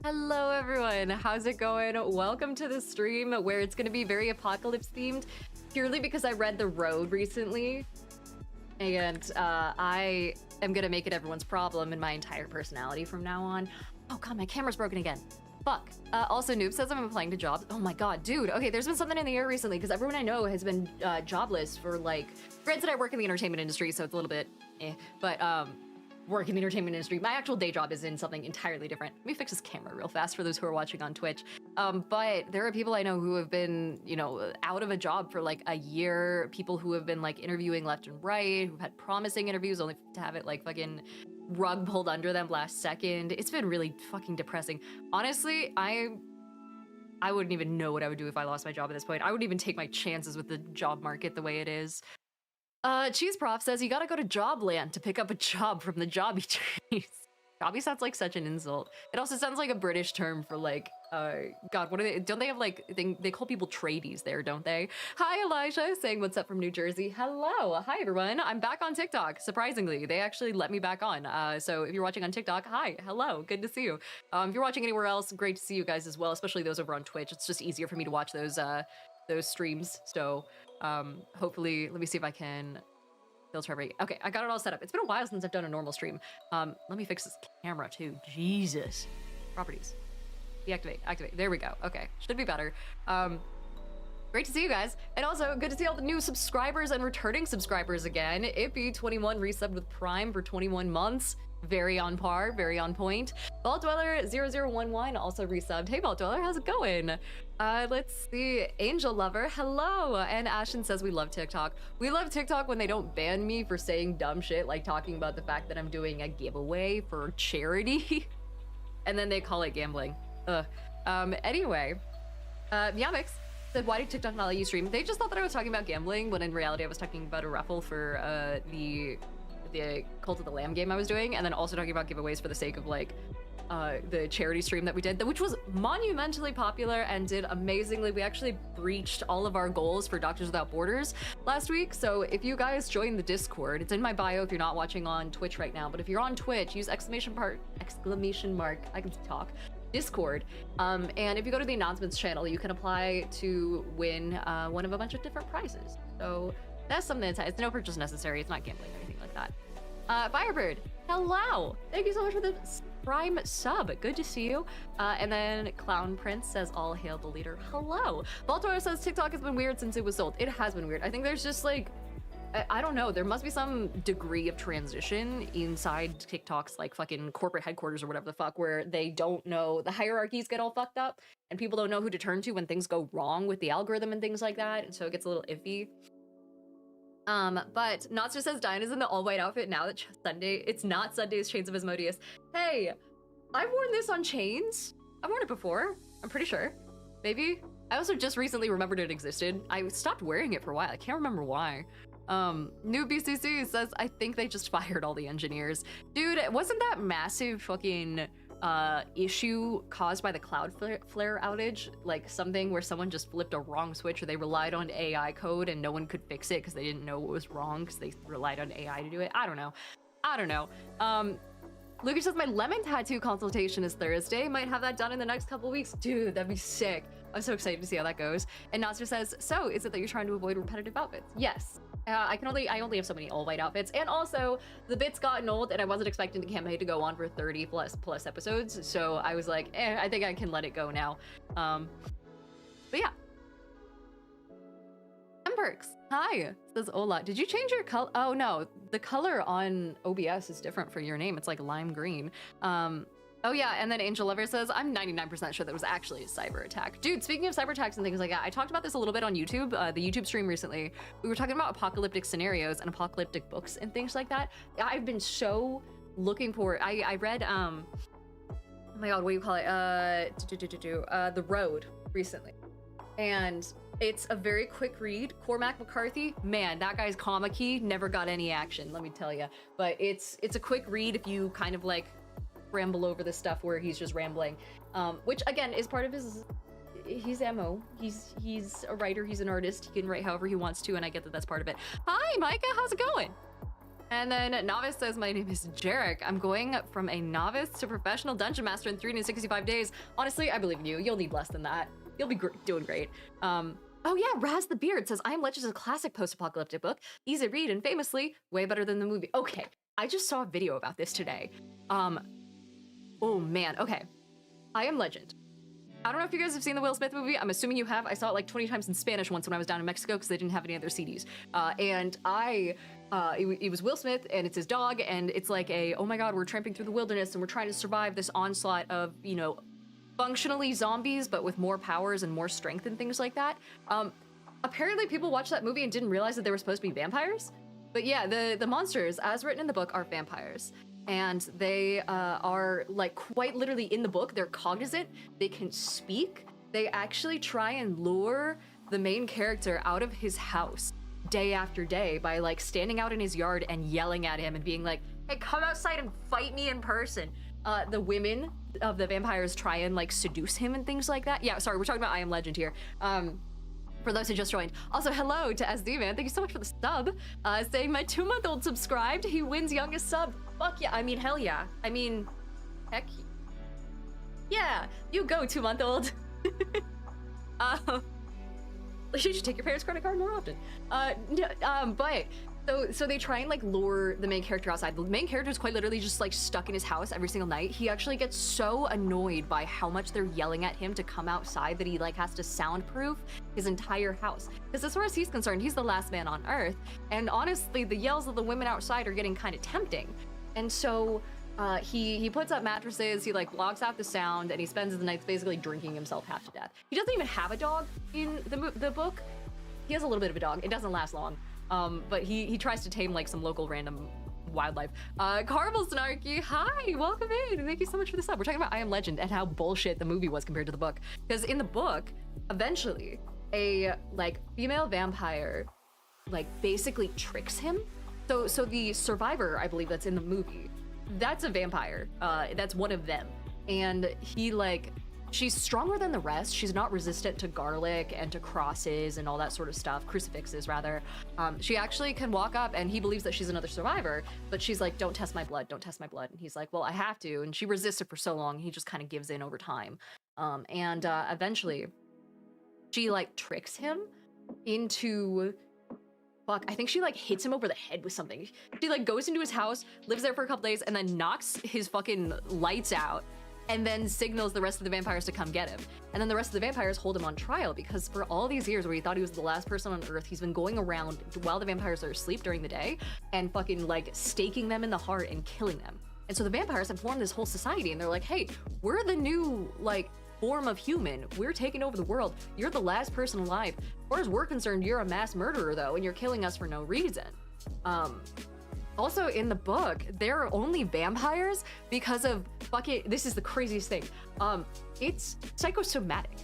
Hello everyone, how's it going? Welcome to the stream where it's going to be very apocalypse themed, purely because I read The Road recently, and I am going to make it everyone's problem and my entire personality from now on. Oh god, my camera's broken again. Fuck. Also, Noob says I'm applying to jobs. Oh my god, dude. Okay, there's been something in the air recently because everyone I know has been jobless for like... Granted, I work in the entertainment industry, so it's a little bit but work in the entertainment industry. My actual day job is in something entirely different. Let me fix this camera real fast for those who are watching on Twitch. But there are people I know who have been, you know, out of a job for like a year, people who have been like interviewing left and right, who've had promising interviews only to have it like fucking rug pulled under them last second. It's been really fucking depressing. Honestly, I wouldn't even know what I would do if I lost my job at this point. I wouldn't even take my chances with the job market the way it is. Cheese Prof says you gotta go to Jobland to pick up a job from the jobby trees. Jobby sounds like such an insult. It also sounds like a British term for like, God, what are they? Don't they have like, they call people tradies there, don't they? Hi, Elijah, saying what's up from New Jersey. Hello, hi everyone. I'm back on TikTok, surprisingly. They actually let me back on. So if you're watching on TikTok, hi, hello, good to see you. If you're watching anywhere else, great to see you guys as well, especially those over on Twitch. It's just easier for me to watch those streams. So hopefully, let me see if I can filter every. Okay, I got it all set up. It's been a while since I've done a normal stream. Let me fix this camera too. Jesus. Properties. Deactivate. Activate. There we go. Okay, should be better. Great to see you guys. And also, good to see all the new subscribers and returning subscribers again. Ippy21 resubbed with Prime for 21 months. Very on par, very on point. Vault Dweller 0011 also resubbed. Hey Vault Dweller, how's it going? Let's see. Angel Lover, hello. And Ashton says we love TikTok. We love TikTok when they don't ban me for saying dumb shit, like talking about the fact that I'm doing a giveaway for charity. And then they call it gambling. Anyway, Yamix said, why did TikTok not let you stream? They just thought that I was talking about gambling, when in reality I was talking about a raffle for the Cult of the Lamb game I was doing, and then also talking about giveaways for the sake of like the charity stream that we did, which was monumentally popular and did amazingly. We actually breached all of our goals for Doctors Without Borders last week. So if you guys join the Discord, it's in my bio if you're not watching on Twitch right now, but if you're on Twitch, use exclamation mark, I can talk, Discord. And if you go to the announcements channel, you can apply to win one of a bunch of different prizes. So that's something that's no purchase necessary. It's not gambling or anything like that. Firebird, hello. Thank you so much for the Prime sub. Good to see you. And then Clown Prince says, all hail the leader. Hello. Baltimore says TikTok has been weird since it was sold. It has been weird. I think there's just like, I don't know. There must be some degree of transition inside TikTok's like fucking corporate headquarters or whatever the fuck, where they don't know, the hierarchies get all fucked up and people don't know who to turn to when things go wrong with the algorithm and things like that. And so it gets a little iffy. But Notster says Diana's in the all-white outfit now that Sunday. It's not Sunday's Chains of Asmodeus. Hey, I've worn this on Chains. I've worn it before. I'm pretty sure. Maybe. I also just recently remembered it existed. I stopped wearing it for a while. I can't remember why. New BCC says, I think they just fired all the engineers. Dude, wasn't that massive fucking issue caused by the Cloudflare outage, like something where someone just flipped a wrong switch, or they relied on AI code and no one could fix it because they didn't know what was wrong because they relied on AI to do it? I don't know. Lucas says my lemon tattoo consultation is Thursday. Might have that done in the next couple weeks. Dude, that'd be sick. I'm so excited to see how that goes. And Nasser says, so is it that you're trying to avoid repetitive outfits? Yes. I only have so many all white outfits, and also the bit's gotten old and I wasn't expecting the campaign to go on for 30 plus episodes, so I was like, I think I can let it go now. But yeah. Perks, hi, says Ola. Did you change your color? Oh no, the color on OBS is different for your name. It's like lime green. Oh yeah, and then Angel Lover says, I'm 99% sure that was actually a cyber attack. Dude, speaking of cyber attacks and things like that, I talked about this a little bit on YouTube, the YouTube stream recently. We were talking about apocalyptic scenarios and apocalyptic books and things like that. I've been so looking for, I read, oh my god, what do you call it? The Road recently. And it's a very quick read. Cormac McCarthy, man, that guy's comma key never got any action, let me tell you. But it's a quick read if you kind of like ramble over the stuff where he's just rambling, which again is part of his MO. He's a writer, he's an artist, he can write however he wants to, and I get that that's part of it. Hi Micah, how's it going? And then Novice says, my name is Jarek. I'm going from a novice to professional dungeon master in 365 days. Honestly, I believe in you. You'll need less than that. You'll be doing great. Oh yeah, Raz the Beard says, I Am Legend is a classic post-apocalyptic book. Easy to read and famously way better than the movie. Okay, I just saw a video about this today. Oh man, okay. I Am Legend. I don't know if you guys have seen the Will Smith movie. I'm assuming you have. I saw it like 20 times in Spanish once when I was down in Mexico because they didn't have any other CDs. It was Will Smith and it's his dog and it's like oh my God, we're tramping through the wilderness and we're trying to survive this onslaught of, you know, functionally zombies, but with more powers and more strength and things like that. Apparently people watched that movie and didn't realize that they were supposed to be vampires. But yeah, the monsters, as written in the book, are vampires. And they are like quite literally in the book, they're cognizant, they can speak. They actually try and lure the main character out of his house day after day by like standing out in his yard and yelling at him and being like, hey, come outside and fight me in person. The women of the vampires try and like seduce him and things like that. Yeah, sorry, we're talking about I Am Legend here. For those who just joined. Also, hello to SD Man. Thank you so much for the sub. Saying my 2-month-old subscribed. He wins youngest sub. Fuck yeah. I mean, hell yeah. I mean, heck yeah. You go, 2-month-old. You should take your parents' credit card more often. But so they try and like lure the main character outside. The main character is quite literally just like stuck in his house every single night. He actually gets so annoyed by how much they're yelling at him to come outside that he like has to soundproof his entire house. Because as far as he's concerned, he's the last man on Earth. And honestly, the yells of the women outside are getting kind of tempting. And so he puts up mattresses, he like blocks out the sound, and he spends the nights basically drinking himself half to death. He doesn't even have a dog in the book. He has a little bit of a dog. It doesn't last long. But he tries to tame like some local random wildlife. Carvel Snarky, hi, welcome in. Thank you so much for the sub. We're talking about I Am Legend and how bullshit the movie was compared to the book. Because in the book, eventually, a like female vampire like basically tricks him. So the survivor, I believe that's in the movie, that's a vampire. That's one of them. And he like, she's stronger than the rest. She's not resistant to garlic and to crosses and all that sort of stuff. Crucifixes, rather. She actually can walk up and he believes that she's another survivor, but she's like, don't test my blood, don't test my blood. And he's like, well, I have to. And she resisted for so long, he just kind of gives in over time. Eventually, she like tricks him into... Fuck, I think she like hits him over the head with something. She like goes into his house, lives there for a couple days, and then knocks his fucking lights out, and then signals the rest of the vampires to come get him. And then the rest of the vampires hold him on trial because for all these years where he thought he was the last person on Earth, he's been going around while the vampires are asleep during the day and fucking like staking them in the heart and killing them. And so the vampires have formed this whole society and they're like, hey, we're the new like form of human. We're taking over the world. You're the last person alive. As far as we're concerned, you're a mass murderer though, and you're killing us for no reason. Also in the book, there are only vampires because of fucking, this is the craziest thing. It's psychosomatic.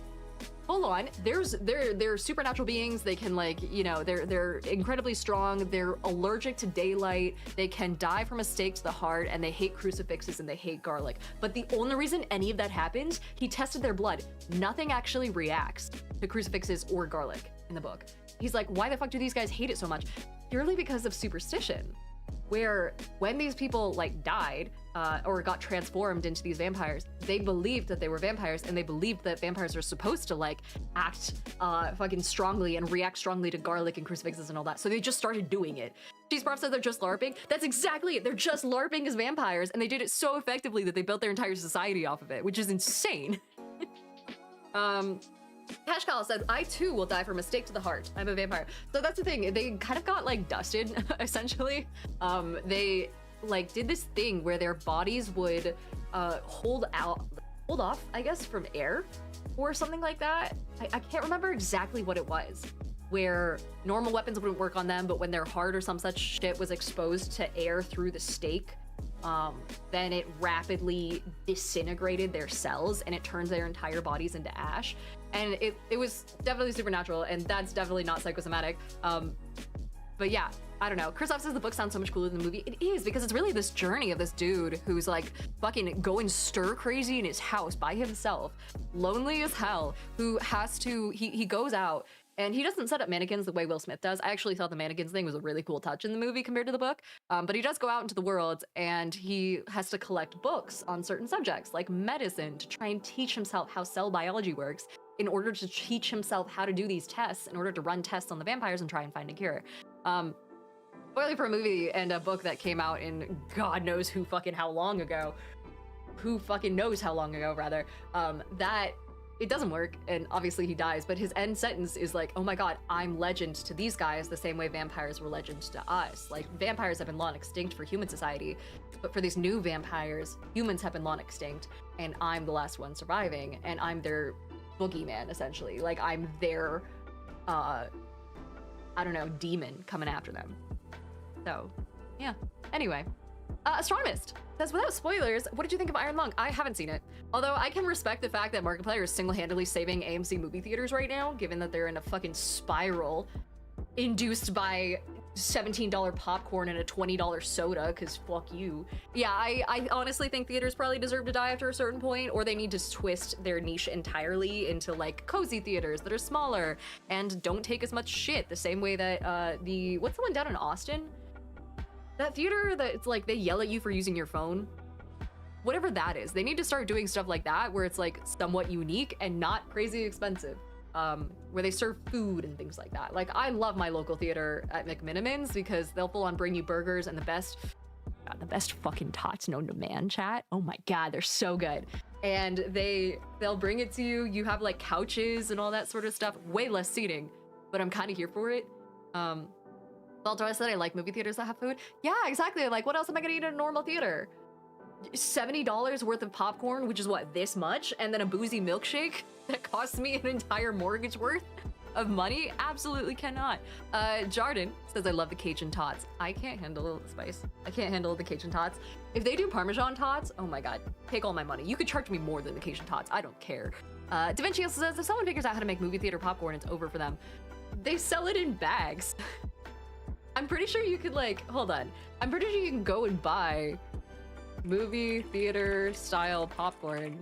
Full on, they're supernatural beings. They can like, you know, they're incredibly strong. They're allergic to daylight. They can die from a stake to the heart, and they hate crucifixes and they hate garlic. But the only reason any of that happens, he tested their blood. Nothing actually reacts to crucifixes or garlic in the book. He's like, why the fuck do these guys hate it so much? Purely because of superstition. Where when these people like died or got transformed into these vampires, they believed that they were vampires, and they believed that vampires are supposed to like act fucking strongly and react strongly to garlic and crucifixes and all that. So they just started doing it. Cheese Prof said they're just LARPing. That's exactly it. They're just LARPing as vampires, and they did it so effectively that they built their entire society off of it, which is insane. Cashcal said, I too will die from a stake to the heart. I'm a vampire. So that's the thing. They kind of got like dusted, essentially. They like did this thing where their bodies would hold off, I guess, from air or something like that. I can't remember exactly what it was. Where normal weapons wouldn't work on them, but when their heart or some such shit was exposed to air through the stake, then it rapidly disintegrated their cells and it turns their entire bodies into ash. And it was definitely supernatural, and that's definitely not psychosomatic. But yeah, I don't know. Kristoff says the book sounds so much cooler than the movie. It is, because it's really this journey of this dude who's like fucking going stir crazy in his house by himself, lonely as hell, who has to, he goes out And he doesn't set up mannequins the way Will Smith does. I actually thought the mannequins thing was a really cool touch in the movie compared to the book. But he does go out into the world and he has to collect books on certain subjects like medicine to try and teach himself how cell biology works in order to teach himself how to do these tests, in order to run tests on the vampires and try and find a cure. Spoiler for a movie and a book that came out in God knows who fucking how long ago. Who fucking knows how long ago, rather. That it doesn't work, and obviously he dies, but his end sentence is like, oh my god, I'm legend to these guys the same way vampires were legend to us. Like, vampires have been long extinct for human society, but for these new vampires, humans have been long extinct, and I'm the last one surviving, and I'm their boogeyman, essentially. Like, I'm their, I don't know, demon coming after them. So, yeah. Anyway. Astronomist says, without spoilers, what did you think of Iron Lung? I haven't seen it. Although I can respect the fact that Markiplier is single-handedly saving AMC movie theaters right now, given that they're in a fucking spiral induced by $17 popcorn and a $20 soda, because fuck you. Yeah, I honestly think theaters probably deserve to die after a certain point, or they need to twist their niche entirely into like cozy theaters that are smaller and don't take as much shit, the same way that what's the one down in Austin? That theater that it's like they yell at you for using your phone, whatever that is, they need to start doing stuff like that where it's like somewhat unique and not crazy expensive, where they serve food and things like that. Like, I love my local theater at McMinimans because they'll full on bring you burgers and the best fucking tots known to man, chat. Oh my god, they're so good. And they'll bring it to you. You have like couches and all that sort of stuff. Way less seating, but I'm kind of here for it. Although I said I like movie theaters that have food. Yeah, exactly. Like, what else am I gonna eat in a normal theater? $70 worth of popcorn, which is what, this much? And then a boozy milkshake that costs me an entire mortgage worth of money? Absolutely cannot. Jardin says, I love the Cajun tots. I can't handle the spice. I can't handle the Cajun tots. If they do Parmesan tots, oh my god, take all my money. You could charge me more than the Cajun tots. I don't care. Da Vinci also says, if someone figures out how to make movie theater popcorn, it's over for them. They sell it in bags. I'm pretty sure you could, like, hold on. I'm pretty sure you can go and buy movie theater style popcorn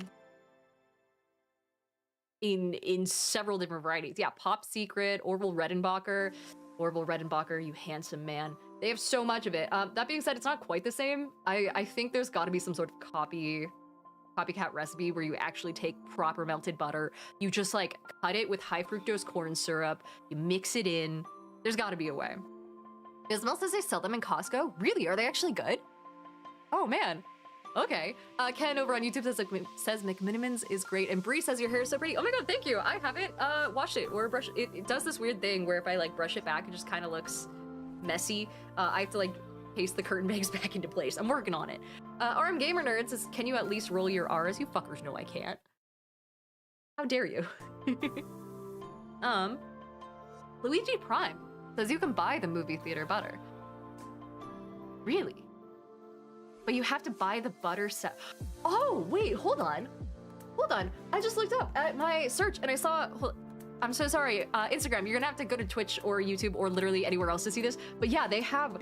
in several different varieties. Yeah, Pop Secret, Orville Redenbacher. Orville Redenbacher, you handsome man. They have so much of it. That being said, it's not quite the same. I think there's got to be some sort of copycat recipe where you actually take proper melted butter. You just, like, cut it with high fructose corn syrup. You mix it in. There's got to be a way. Isabel says they sell them in Costco. Really? Are they actually good? Oh, man. Okay. Ken over on YouTube says McMinimans is great. And Bree says your hair is so pretty. Oh my god, thank you. I haven't washed it or brushed it. It does this weird thing where if I, like, brush it back, it just kind of looks messy. I have to, like, paste the curtain bangs back into place. I'm working on it. RM Gamer Nerd says, can you at least roll your R's? You fuckers know I can't. How dare you? Luigi Prime says you can buy the movie theater butter. Really? But you have to buy the butter set. Oh, wait, hold on. Hold on. I just looked up at my search and I saw, I'm so sorry, Instagram, you're gonna have to go to Twitch or YouTube or literally anywhere else to see this. But yeah, they have,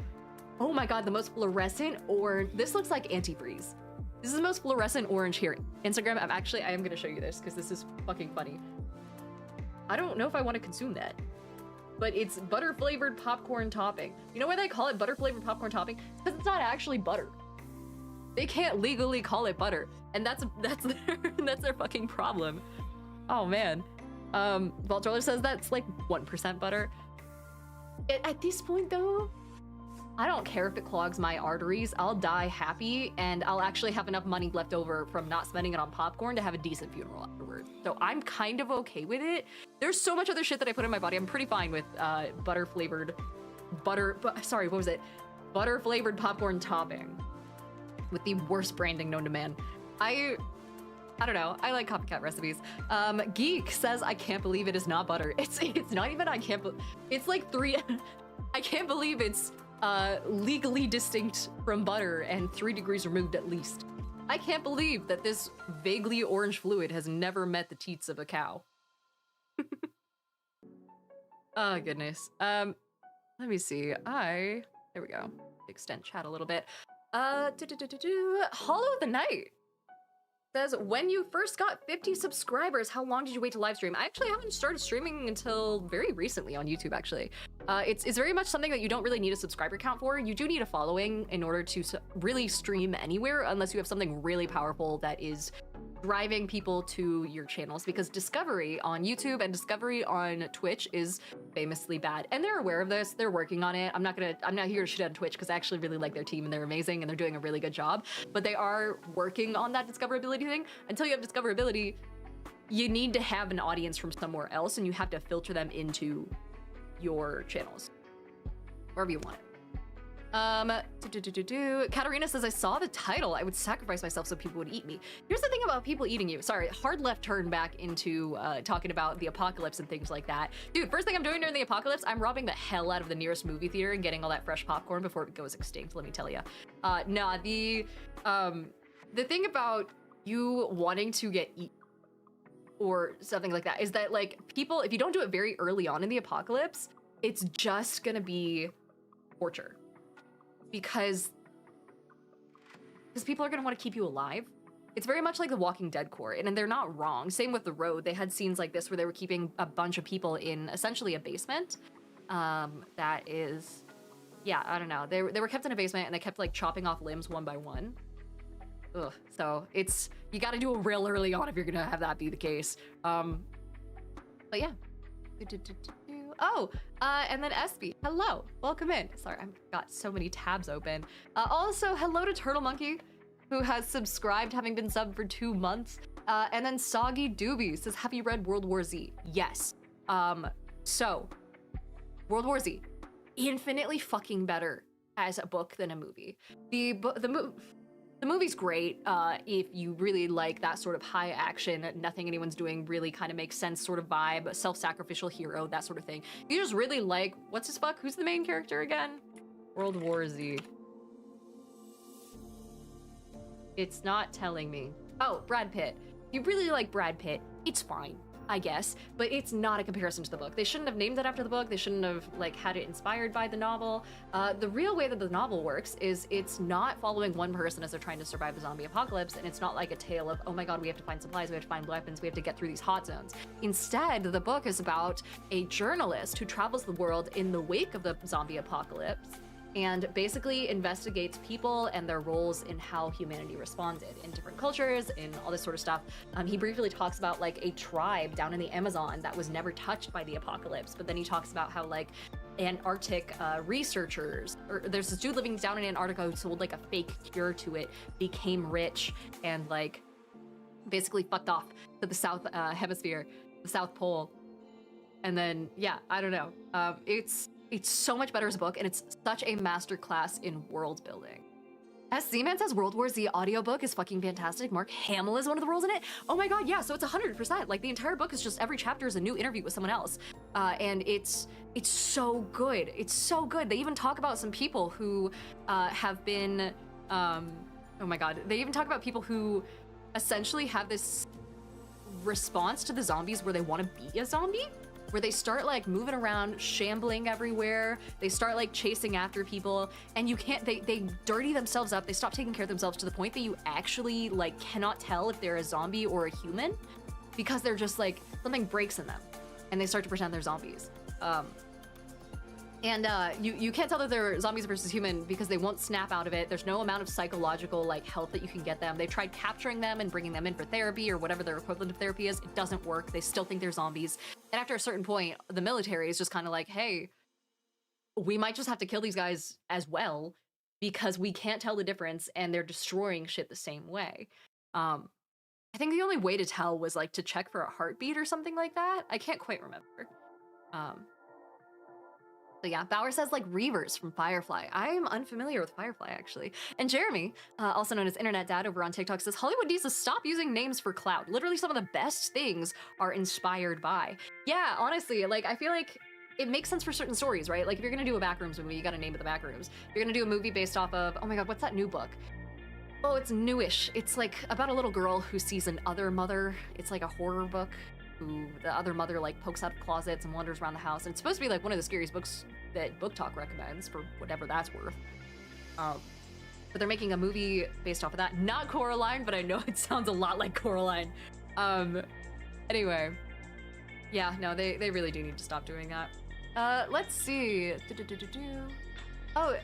oh my god, the most fluorescent orange. This looks like antifreeze. This is the most fluorescent orange here. Instagram, I am gonna show you this because this is fucking funny. I don't know if I want to consume that. But it's butter flavored popcorn topping. You know why they call it butter flavored popcorn topping? Because it's not actually butter. They can't legally call it butter, and that's their fucking problem. Oh man. Valtroller says that's like 1% butter. At this point though, I don't care if it clogs my arteries. I'll die happy, and I'll actually have enough money left over from not spending it on popcorn to have a decent funeral afterward. So I'm kind of okay with it. There's so much other shit that I put in my body. I'm pretty fine with butter flavored popcorn topping with the worst branding known to man. I don't know. I like copycat recipes. Geek says, I can't believe it is not butter. It's not even it's like I can't believe it's legally distinct from butter and 3 degrees removed at least. I can't believe that this vaguely orange fluid has never met the teats of a cow. Oh goodness. Let me see. There we go. Extend chat a little bit. Hollow of the Night says, when you first got 50 subscribers, how long did you wait to live stream? I actually haven't started streaming until very recently on YouTube, actually. It's very much something that you don't really need a subscriber count for. You do need a following in order to really stream anywhere, unless you have something really powerful that is driving people to your channels, because discovery on YouTube and discovery on Twitch is famously bad. And they're aware of this, they're working on it. I'm not here to shit on Twitch because I actually really like their team and they're amazing and they're doing a really good job, but they are working on that discoverability thing. Until you have discoverability, you need to have an audience from somewhere else and you have to filter them into your channels, wherever you want it. Katarina says, I saw the title. I would sacrifice myself so people would eat me. Here's the thing about people eating you. Sorry, hard left turn back into talking about the apocalypse and things like that. Dude, first thing I'm doing during the apocalypse, I'm robbing the hell out of the nearest movie theater and getting all that fresh popcorn before it goes extinct, let me tell you. The thing about you wanting to get eaten or something like that is that, like, people, if you don't do it very early on in the apocalypse, it's just gonna be torture. Because people are going to want to keep you alive. It's very much like the Walking Dead core, and they're not wrong. Same with The Road. They had scenes like this where they were keeping a bunch of people in essentially a basement. That is, yeah, I don't know. They were kept in a basement and they kept like chopping off limbs one by one. Ugh. So it's, you got to do it real early on if you're going to have that be the case. But yeah. Oh, and then Espy, hello, welcome in. Sorry, I've got so many tabs open. Also, hello to Turtle Monkey, who has subscribed, having been subbed for 2 months. And then Soggy Doobie says, have you read World War Z? Yes. So, World War Z, infinitely fucking better as a book than a movie. The movie's great if you really like that sort of high action, nothing anyone's doing really kind of makes sense sort of vibe, self-sacrificial hero, that sort of thing. You just really like, what's his fuck? Who's the main character again? World War Z. It's not telling me. Oh, Brad Pitt. If you really like Brad Pitt, it's fine, I guess, but it's not a comparison to the book. They shouldn't have named it after the book. They shouldn't have like had it inspired by the novel. The real way that the novel works is it's not following one person as they're trying to survive the zombie apocalypse, and it's not like a tale of, oh my god, we have to find supplies, we have to find weapons, we have to get through these hot zones. Instead, the book is about a journalist who travels the world in the wake of the zombie apocalypse and basically investigates people and their roles in how humanity responded in different cultures, in all this sort of stuff. He briefly talks about like a tribe down in the Amazon that was never touched by the apocalypse, but then he talks about how like Antarctic researchers, or there's this dude living down in Antarctica who sold like a fake cure to it, became rich, and like basically fucked off to the South Hemisphere, the South Pole. And then, yeah, I don't know. It's so much better as a book, and it's such a masterclass in world building. As Z-Man says, World War Z audiobook is fucking fantastic. Mark Hamill is one of the roles in it. Oh my god, yeah, so it's 100%. Like, the entire book is just, every chapter is a new interview with someone else. And it's so good. It's so good. They even talk about some people who have been, oh my god. They even talk about people who essentially have this response to the zombies where they want to be a zombie, where they start like moving around, shambling everywhere. They start like chasing after people, and you can't, they dirty themselves up. They stop taking care of themselves to the point that you actually like cannot tell if they're a zombie or a human, because they're just like, something breaks in them and they start to pretend they're zombies. You can't tell that they're zombies versus human because they won't snap out of it. There's no amount of psychological like help that you can get them. They've tried capturing them and bringing them in for therapy or whatever their equivalent of therapy is. It doesn't work. They still think they're zombies. And after a certain point, the military is just kind of like, hey, we might just have to kill these guys as well because we can't tell the difference and they're destroying shit the same way. I think the only way to tell was like to check for a heartbeat or something like that. I can't quite remember. So yeah, Bauer says like Reavers from Firefly. I'm unfamiliar with Firefly, actually. And Jeremy, also known as Internet Dad over on TikTok, says Hollywood needs to stop using names for clout. Literally some of the best things are inspired by. Yeah, honestly, like I feel like it makes sense for certain stories, right? Like if you're gonna do a Backrooms movie, you gotta name it The Backrooms. If you're gonna do a movie based off of, oh my god, what's that new book? Oh, it's newish. It's like about a little girl who sees an other mother. It's like a horror book. Who the other mother like pokes out of closets and wanders around the house. And it's supposed to be like one of the scariest books that Book Talk recommends, for whatever that's worth. but they're making a movie based off of that. Not Coraline, but I know it sounds a lot like Coraline. Anyway, yeah, no, they really do need to stop doing that. Let's see. Oh,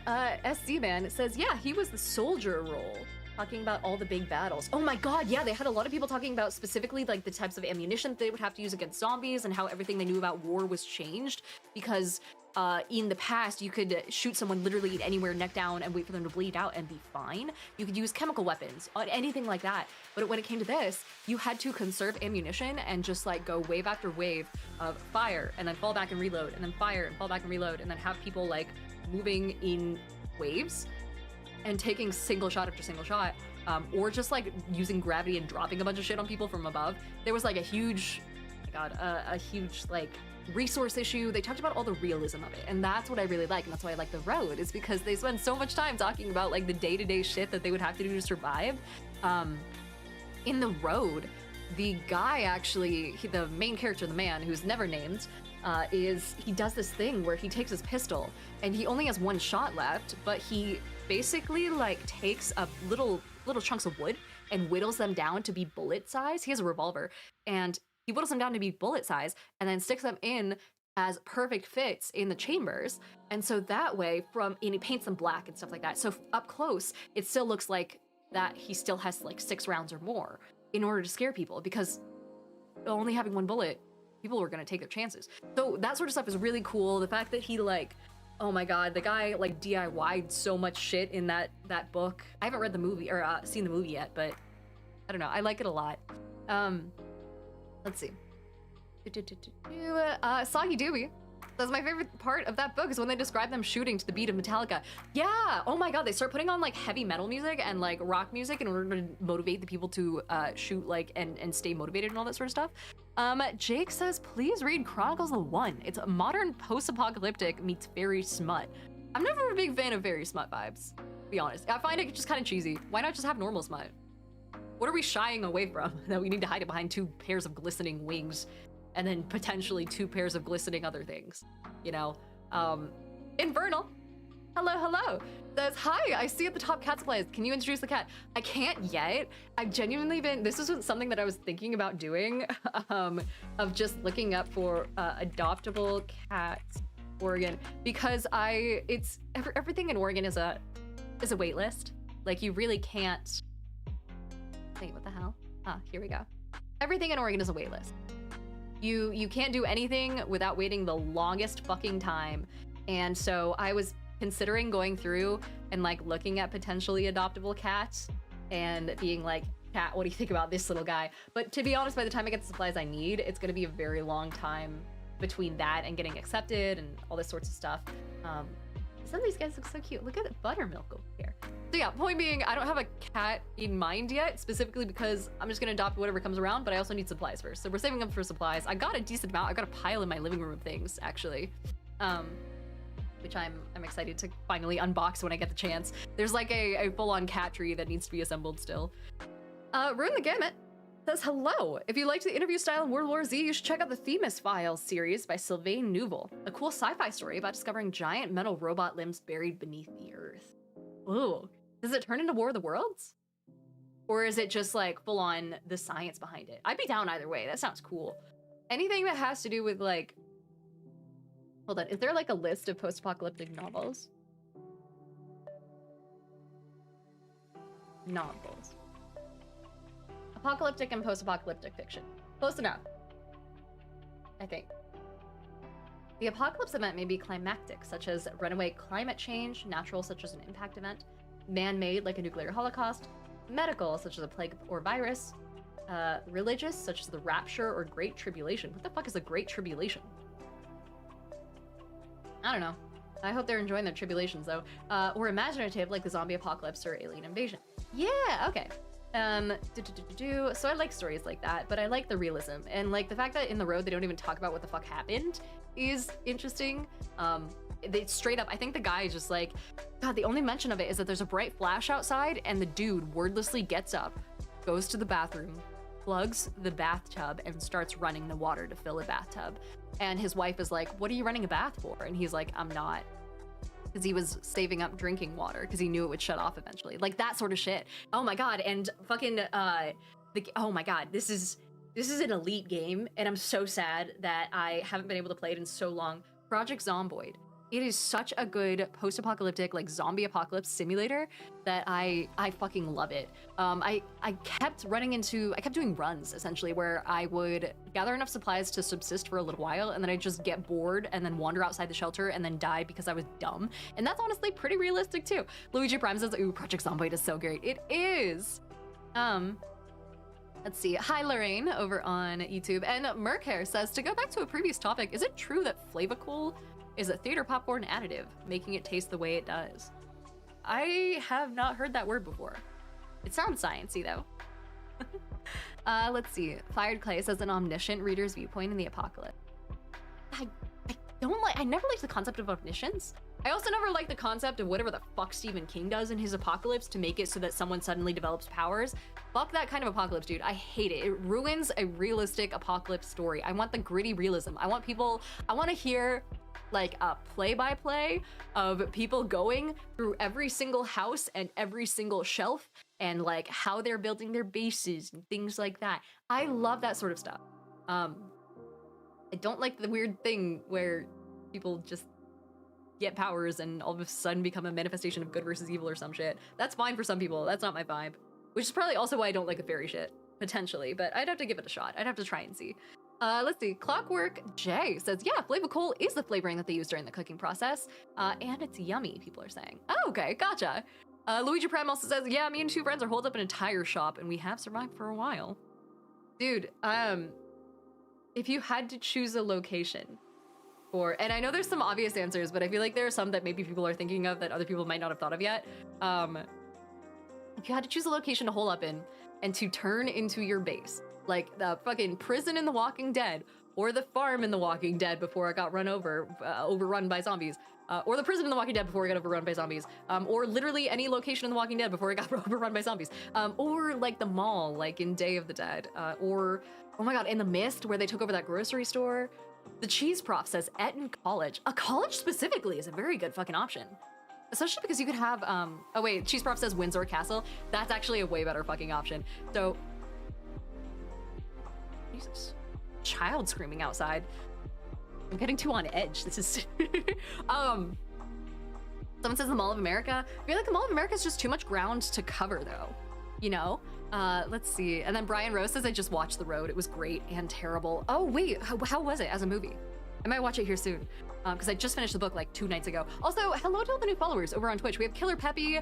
SC Man says, yeah, he was the soldier role, talking about all the big battles. Oh my god, yeah, they had a lot of people talking about specifically like the types of ammunition they would have to use against zombies and how everything they knew about war was changed because in the past, you could shoot someone literally anywhere, neck down, and wait for them to bleed out and be fine. You could use chemical weapons, anything like that. But when it came to this, you had to conserve ammunition and just like go wave after wave of fire and then fall back and reload and then fire and fall back and reload and then have people like moving in waves and taking single shot after single shot, or just like using gravity and dropping a bunch of shit on people from above. There was like a huge, oh my god, a huge like resource issue. They talked about all the realism of it, and that's what I really like, and that's why I like The Road, is because they spend so much time talking about like the day-to-day shit that they would have to do to survive. In The Road, the guy actually, the main character, the man who's never named, he does this thing where he takes his pistol and he only has one shot left, but he basically like takes a little chunks of wood and whittles them down to be bullet size. He has a revolver and he whittles them down to be bullet size and then sticks them in as perfect fits in the chambers. And so that way and he paints them black and stuff like that. So up close, it still looks like that he still has like 6 rounds or more in order to scare people, because only having one bullet, people were going to take their chances. So that sort of stuff is really cool. The fact that he like, oh my god, the guy like DIY'd so much shit in that book. I haven't read the movie or seen the movie yet, but I don't know. I like it a lot. Let's see. Soggy Dooby. That's my favorite part of that book, is when they describe them shooting to the beat of Metallica. Yeah, oh my god, they start putting on like heavy metal music and like rock music in order to motivate the people to shoot like and stay motivated and all that sort of stuff. Jake says, please read Chronicles of the One. It's a modern post-apocalyptic meets fairy smut. I'm never a big fan of fairy smut vibes, to be honest. I find it just kind of cheesy. Why not just have normal smut? What are we shying away from that we need to hide it behind 2 pairs of glistening wings and then potentially 2 pairs of glistening other things, you know? Infernal, hello, says, hi, I see at the top cat supplies. Can you introduce the cat? I can't yet. I've genuinely this was something that I was thinking about doing, of just looking up for adoptable cats, Oregon, because everything in Oregon is a wait list. Like, you really can't, wait, what the hell? Here we go. Everything in Oregon is a wait list. You can't do anything without waiting the longest fucking time. And so I was considering going through and like looking at potentially adoptable cats and being like, cat, what do you think about this little guy? But to be honest, by the time I get the supplies I need, it's gonna be a very long time between that and getting accepted and all this sorts of stuff. Some of these guys look so cute. Look at the buttermilk over here. So yeah, point being, I don't have a cat in mind yet, specifically because I'm just gonna adopt whatever comes around, but I also need supplies first. So we're saving up for supplies. I got a decent amount. I got a pile in my living room of things, actually, which I'm excited to finally unbox when I get the chance. There's like a full-on cat tree that needs to be assembled still. Ruin the Gamut says, hello. If you liked the interview style in World War Z, you should check out the Themis Files series by Sylvain Neuvel, a cool sci-fi story about discovering giant metal robot limbs buried beneath the earth. Ooh, does it turn into War of the Worlds? Or is it just like full on the science behind it? I'd be down either way. That sounds cool. Anything that has to do with like, hold on, is there like a list of post-apocalyptic novels? Novels. Apocalyptic and post-apocalyptic fiction. Close enough, I think. The apocalypse event may be climactic, such as runaway climate change, natural, such as an impact event, man-made, like a nuclear holocaust, medical, such as a plague or virus, religious, such as the rapture or great tribulation. What the fuck is a great tribulation? I don't know. I hope they're enjoying their tribulations, though. Or imaginative, like the zombie apocalypse or alien invasion. Yeah, okay. So I like stories like that, but I like the realism, and like the fact that in The Road they don't even talk about what the fuck happened is interesting. They straight up, I think the guy is just like, god, the only mention of it is that there's a bright flash outside and the dude wordlessly gets up, goes to the bathroom, plugs the bathtub and starts running the water to fill a bathtub. And his wife is like, what are you running a bath for? And he's like, I'm not because he was saving up drinking water because he knew it would shut off eventually. Like that sort of shit. Oh my god, and fucking oh my god, this is an elite game, and I'm so sad that I haven't been able to play it in so long. Project Zomboid. It is such a good post-apocalyptic, like zombie apocalypse simulator that I fucking love it. I kept doing runs essentially where I would gather enough supplies to subsist for a little while, and then I'd just get bored and then wander outside the shelter and then die because I was dumb. And that's honestly pretty realistic too. Luigi Prime says, ooh, Project Zomboid is so great. It is. Let's see. Hi, Lorraine, over on YouTube. And Merkhair says, to go back to a previous topic, is it true that Flavicool is a theater popcorn additive, making it taste the way it does? I have not heard that word before. It sounds sciencey, though. Let's see. Fired Clay says, an omniscient reader's viewpoint in the apocalypse. I never liked the concept of omniscience. I also never liked the concept of whatever the fuck Stephen King does in his apocalypse to make it so that someone suddenly develops powers. Fuck that kind of apocalypse, dude. I hate it. It ruins a realistic apocalypse story. I want the gritty realism. I want to hear like a play-by-play of people going through every single house and every single shelf and like how they're building their bases and things like that. I love that sort of stuff. I don't like the weird thing where people just get powers and all of a sudden become a manifestation of good versus evil or some shit. That's fine for some people. That's not my vibe. Which is probably also why I don't like the fairy shit, potentially, but I'd have to give it a shot. I'd have to try and see. Let's see. Clockwork J says, yeah, Flavicool is the flavoring that they use during the cooking process, and it's yummy, people are saying. Oh, okay, gotcha. Luigi Prime also says, yeah, me and two friends are holed up in a tire shop, and we have survived for a while. Dude, if you had to choose a location for, and I know there's some obvious answers, but I feel like there are some that maybe people are thinking of that other people might not have thought of yet. If you had to choose a location to hole up in and to turn into your base, like the fucking prison in The Walking Dead, or the farm in The Walking Dead before it got overrun by zombies, or the prison in The Walking Dead before it got overrun by zombies, or literally any location in The Walking Dead before it got overrun by zombies, or like the mall, like in Day of the Dead, or, oh my god, in The Mist, where they took over that grocery store. The Cheese Prof says Eton College. A college specifically is a very good fucking option. Especially because you could have, oh wait, Cheese Prof says Windsor Castle. That's actually a way better fucking option. So, Jesus, child screaming outside. I'm getting too on edge. This is, someone says the Mall of America. I feel like the Mall of America is just too much ground to cover though, you know? Let's see. And then Brian Rose says, I just watched The Road. It was great and terrible. Oh wait, how was it as a movie? I might watch it here soon, because I just finished the book like 2 nights ago. Also, hello to all the new followers over on Twitch. We have Killer Peppy,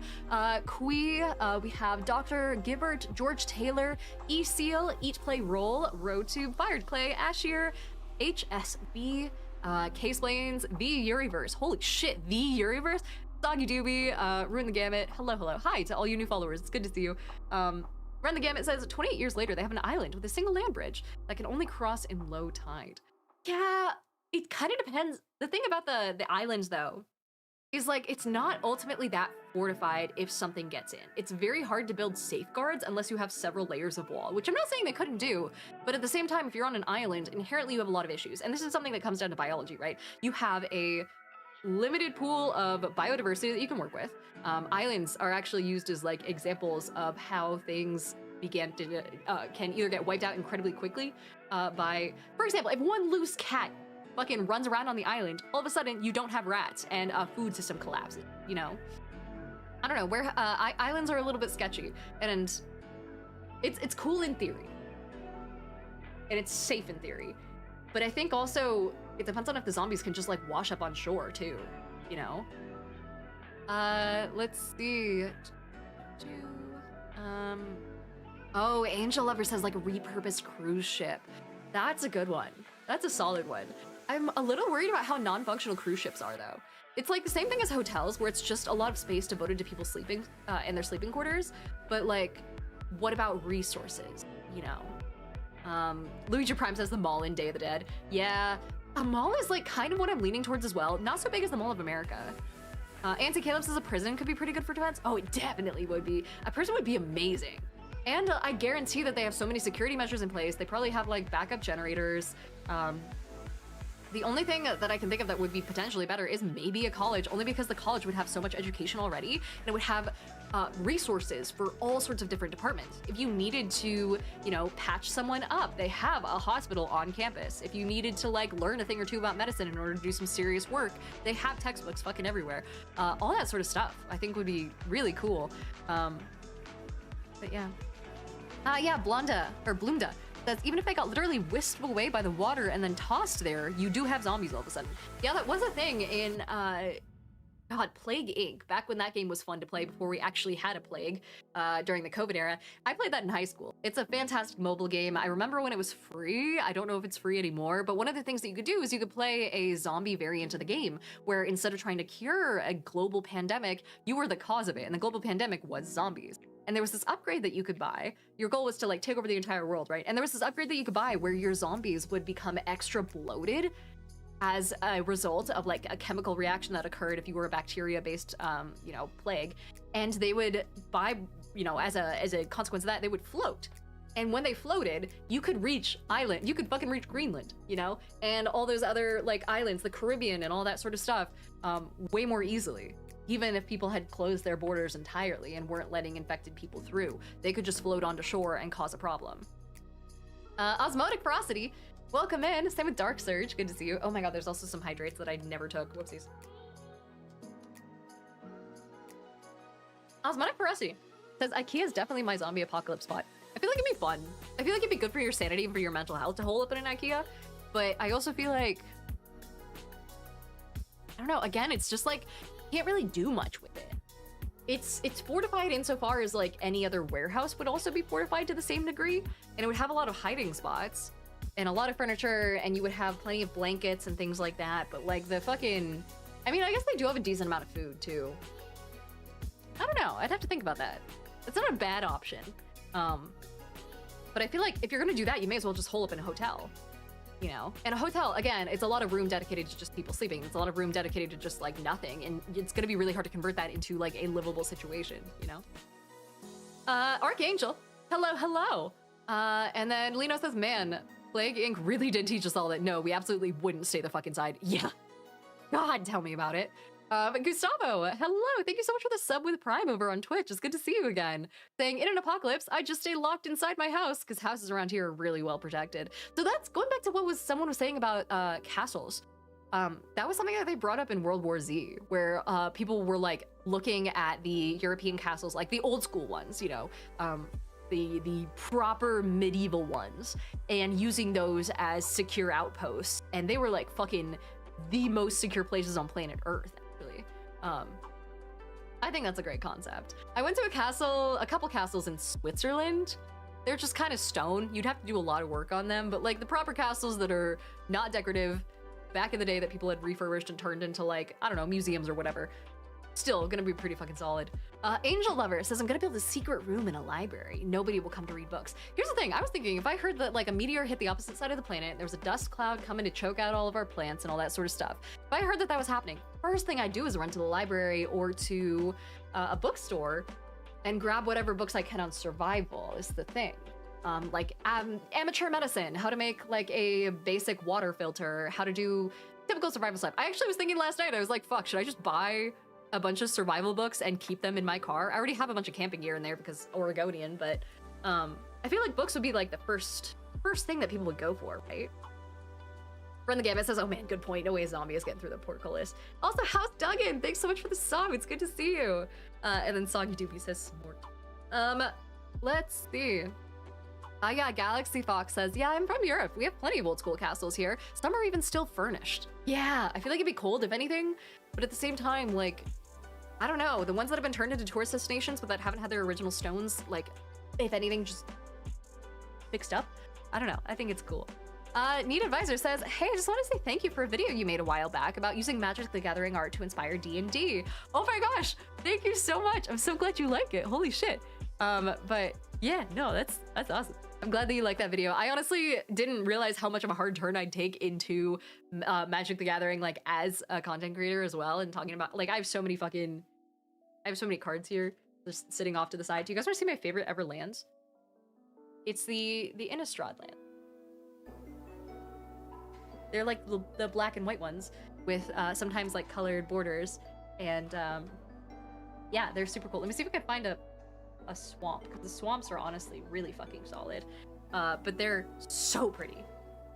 Kui, we have Dr. Gibbert, George Taylor, E-Seal, Eat, Play, Roll, RoadTube, Fired Clay, Ashier, HSB, K-Splains, The Uriverse. Holy shit, The Uriverse? Doggy Doobie, Ruin the Gamut. Hello, hello. Hi to all you new followers. It's good to see you. Run the Gamut says 28 years later, they have an island with a single land bridge that can only cross in low tide. Yeah. It kind of depends. The thing about the islands, though, is like it's not ultimately that fortified if something gets in. It's very hard to build safeguards unless you have several layers of wall, which I'm not saying they couldn't do, but at the same time, if you're on an island, inherently you have a lot of issues. And this is something that comes down to biology, right? You have a limited pool of biodiversity that you can work with. Islands are actually used as like examples of how things began to can either get wiped out incredibly quickly by, for example, if one loose cat fucking runs around on the island, all of a sudden you don't have rats and a food system collapses, you know? I don't know, where islands are a little bit sketchy, and it's cool in theory. And it's safe in theory. But I think also it depends on if the zombies can just like wash up on shore too, you know? Let's see. Oh, Angel Lover says like a repurposed cruise ship. That's a good one. That's a solid one. I'm a little worried about how non-functional cruise ships are though. It's like the same thing as hotels where it's just a lot of space devoted to people sleeping in their sleeping quarters. But like, what about resources, you know? Luigi Prime says the mall in Day of the Dead. Yeah, a mall is like kind of what I'm leaning towards as well. Not so big as the Mall of America. Auntie Caleb says a prison could be pretty good for defense. Oh, it definitely would be. A prison would be amazing. And I guarantee that they have so many security measures in place. They probably have like backup generators. The only thing that I can think of that would be potentially better is maybe a college, only because the college would have so much education already, and it would have resources for all sorts of different departments. If you needed to, you know, patch someone up, they have a hospital on campus. If you needed to like learn a thing or two about medicine in order to do some serious work, they have textbooks fucking everywhere. All that sort of stuff I think would be really cool. But yeah. Yeah, Bloomda. That's even if they got literally whisked away by the water and then tossed there, you do have zombies all of a sudden. Yeah, that was a thing in God, Plague Inc. Back when that game was fun to play before we actually had a plague during the COVID era. I played that in high school. It's a fantastic mobile game. I remember when it was free. I don't know if it's free anymore, but one of the things that you could do is you could play a zombie variant of the game where instead of trying to cure a global pandemic, you were the cause of it, and the global pandemic was zombies. And there was this upgrade that you could buy. Your goal was to like take over the entire world, right? And there was this upgrade that you could buy where your zombies would become extra bloated as a result of like a chemical reaction that occurred if you were a bacteria-based, you know, plague. And they would you know, as a consequence of that, they would float. And when they floated, you could fucking reach Greenland, you know? And all those other like islands, the Caribbean and all that sort of stuff, way more easily. Even if people had closed their borders entirely and weren't letting infected people through, they could just float onto shore and cause a problem. Osmotic Ferocity, welcome in. Same with Dark Surge, good to see you. Oh my god, there's also some hydrates that I never took, whoopsies. Osmotic Ferocity says, IKEA is definitely my zombie apocalypse spot. I feel like it'd be fun. I feel like it'd be good for your sanity and for your mental health to hole up in an IKEA, but I also feel like, I don't know, again, it's just like, can't really do much with it. It's fortified insofar as like any other warehouse would also be fortified to the same degree, and it would have a lot of hiding spots and a lot of furniture, and you would have plenty of blankets and things like that, but like the fucking, I mean, I guess they do have a decent amount of food too. I don't know, I'd have to think about that. It's not a bad option. But I feel like if you're gonna do that, you may as well just hole up in a hotel. You know, and a hotel, again, it's a lot of room dedicated to just people sleeping. It's a lot of room dedicated to just like nothing. And it's gonna be really hard to convert that into like a livable situation, you know? Archangel, hello. And then Lino says, man, Plague Inc. really did teach us all that no, we absolutely wouldn't stay the fuck inside. Yeah, God, tell me about it. But Gustavo, hello, thank you so much for the sub with Prime over on Twitch. It's good to see you again. Saying, in an apocalypse, I just stay locked inside my house because houses around here are really well protected. So that's going back to what someone was saying about castles. That was something that they brought up in World War Z, where people were like looking at the European castles, like the old school ones, you know, the proper medieval ones, and using those as secure outposts. And they were like fucking the most secure places on planet Earth. I think that's a great concept. I went to a couple castles in Switzerland. They're just kind of stone. You'd have to do a lot of work on them, but like the proper castles that are not decorative, back in the day that people had refurbished and turned into like, I don't know, museums or whatever, still gonna be pretty fucking solid. Angel Lover says, I'm gonna build a secret room in a library. Nobody will come to read books. Here's the thing, I was thinking if I heard that like a meteor hit the opposite side of the planet, there was a dust cloud coming to choke out all of our plants and all that sort of stuff. If I heard that was happening, first thing I'd do is run to the library or to a bookstore and grab whatever books I can on survival is the thing. Like amateur medicine, how to make like a basic water filter, how to do typical survival stuff. I actually was thinking last night, I was like, fuck, should I just buy a bunch of survival books and keep them in my car? I already have a bunch of camping gear in there because Oregonian, but I feel like books would be like the first thing that people would go for, right? Run the Gambit says, oh man, good point. No way a zombie is getting through the portcullis. Also, House Duggan, thanks so much for the song. It's good to see you. And then Soggy Doopy says, smort. Let's see. Yeah, Galaxy Fox says, yeah, I'm from Europe. We have plenty of old school castles here. Some are even still furnished. Yeah, I feel like it'd be cold if anything, but at the same time, like, I don't know, the ones that have been turned into tourist destinations but that haven't had their original stones, like, if anything, just fixed up. I don't know, I think it's cool. Neat Advisor says, hey, I just want to say thank you for a video you made a while back about using Magic the Gathering art to inspire D&D. Oh my gosh, thank you so much. I'm so glad you like it. Holy shit. But yeah, no, that's awesome. I'm glad that you like that video. I honestly didn't realize how much of a hard turn I'd take into Magic the Gathering, like as a content creator as well, and talking about, like, I have so many cards here just sitting off to the side. Do you guys want to see my favorite ever lands? It's the Innistrad land. They're like the black and white ones with sometimes like colored borders. And yeah, they're super cool. Let me see if I can find a swamp, because the swamps are honestly really fucking solid. But they're so pretty.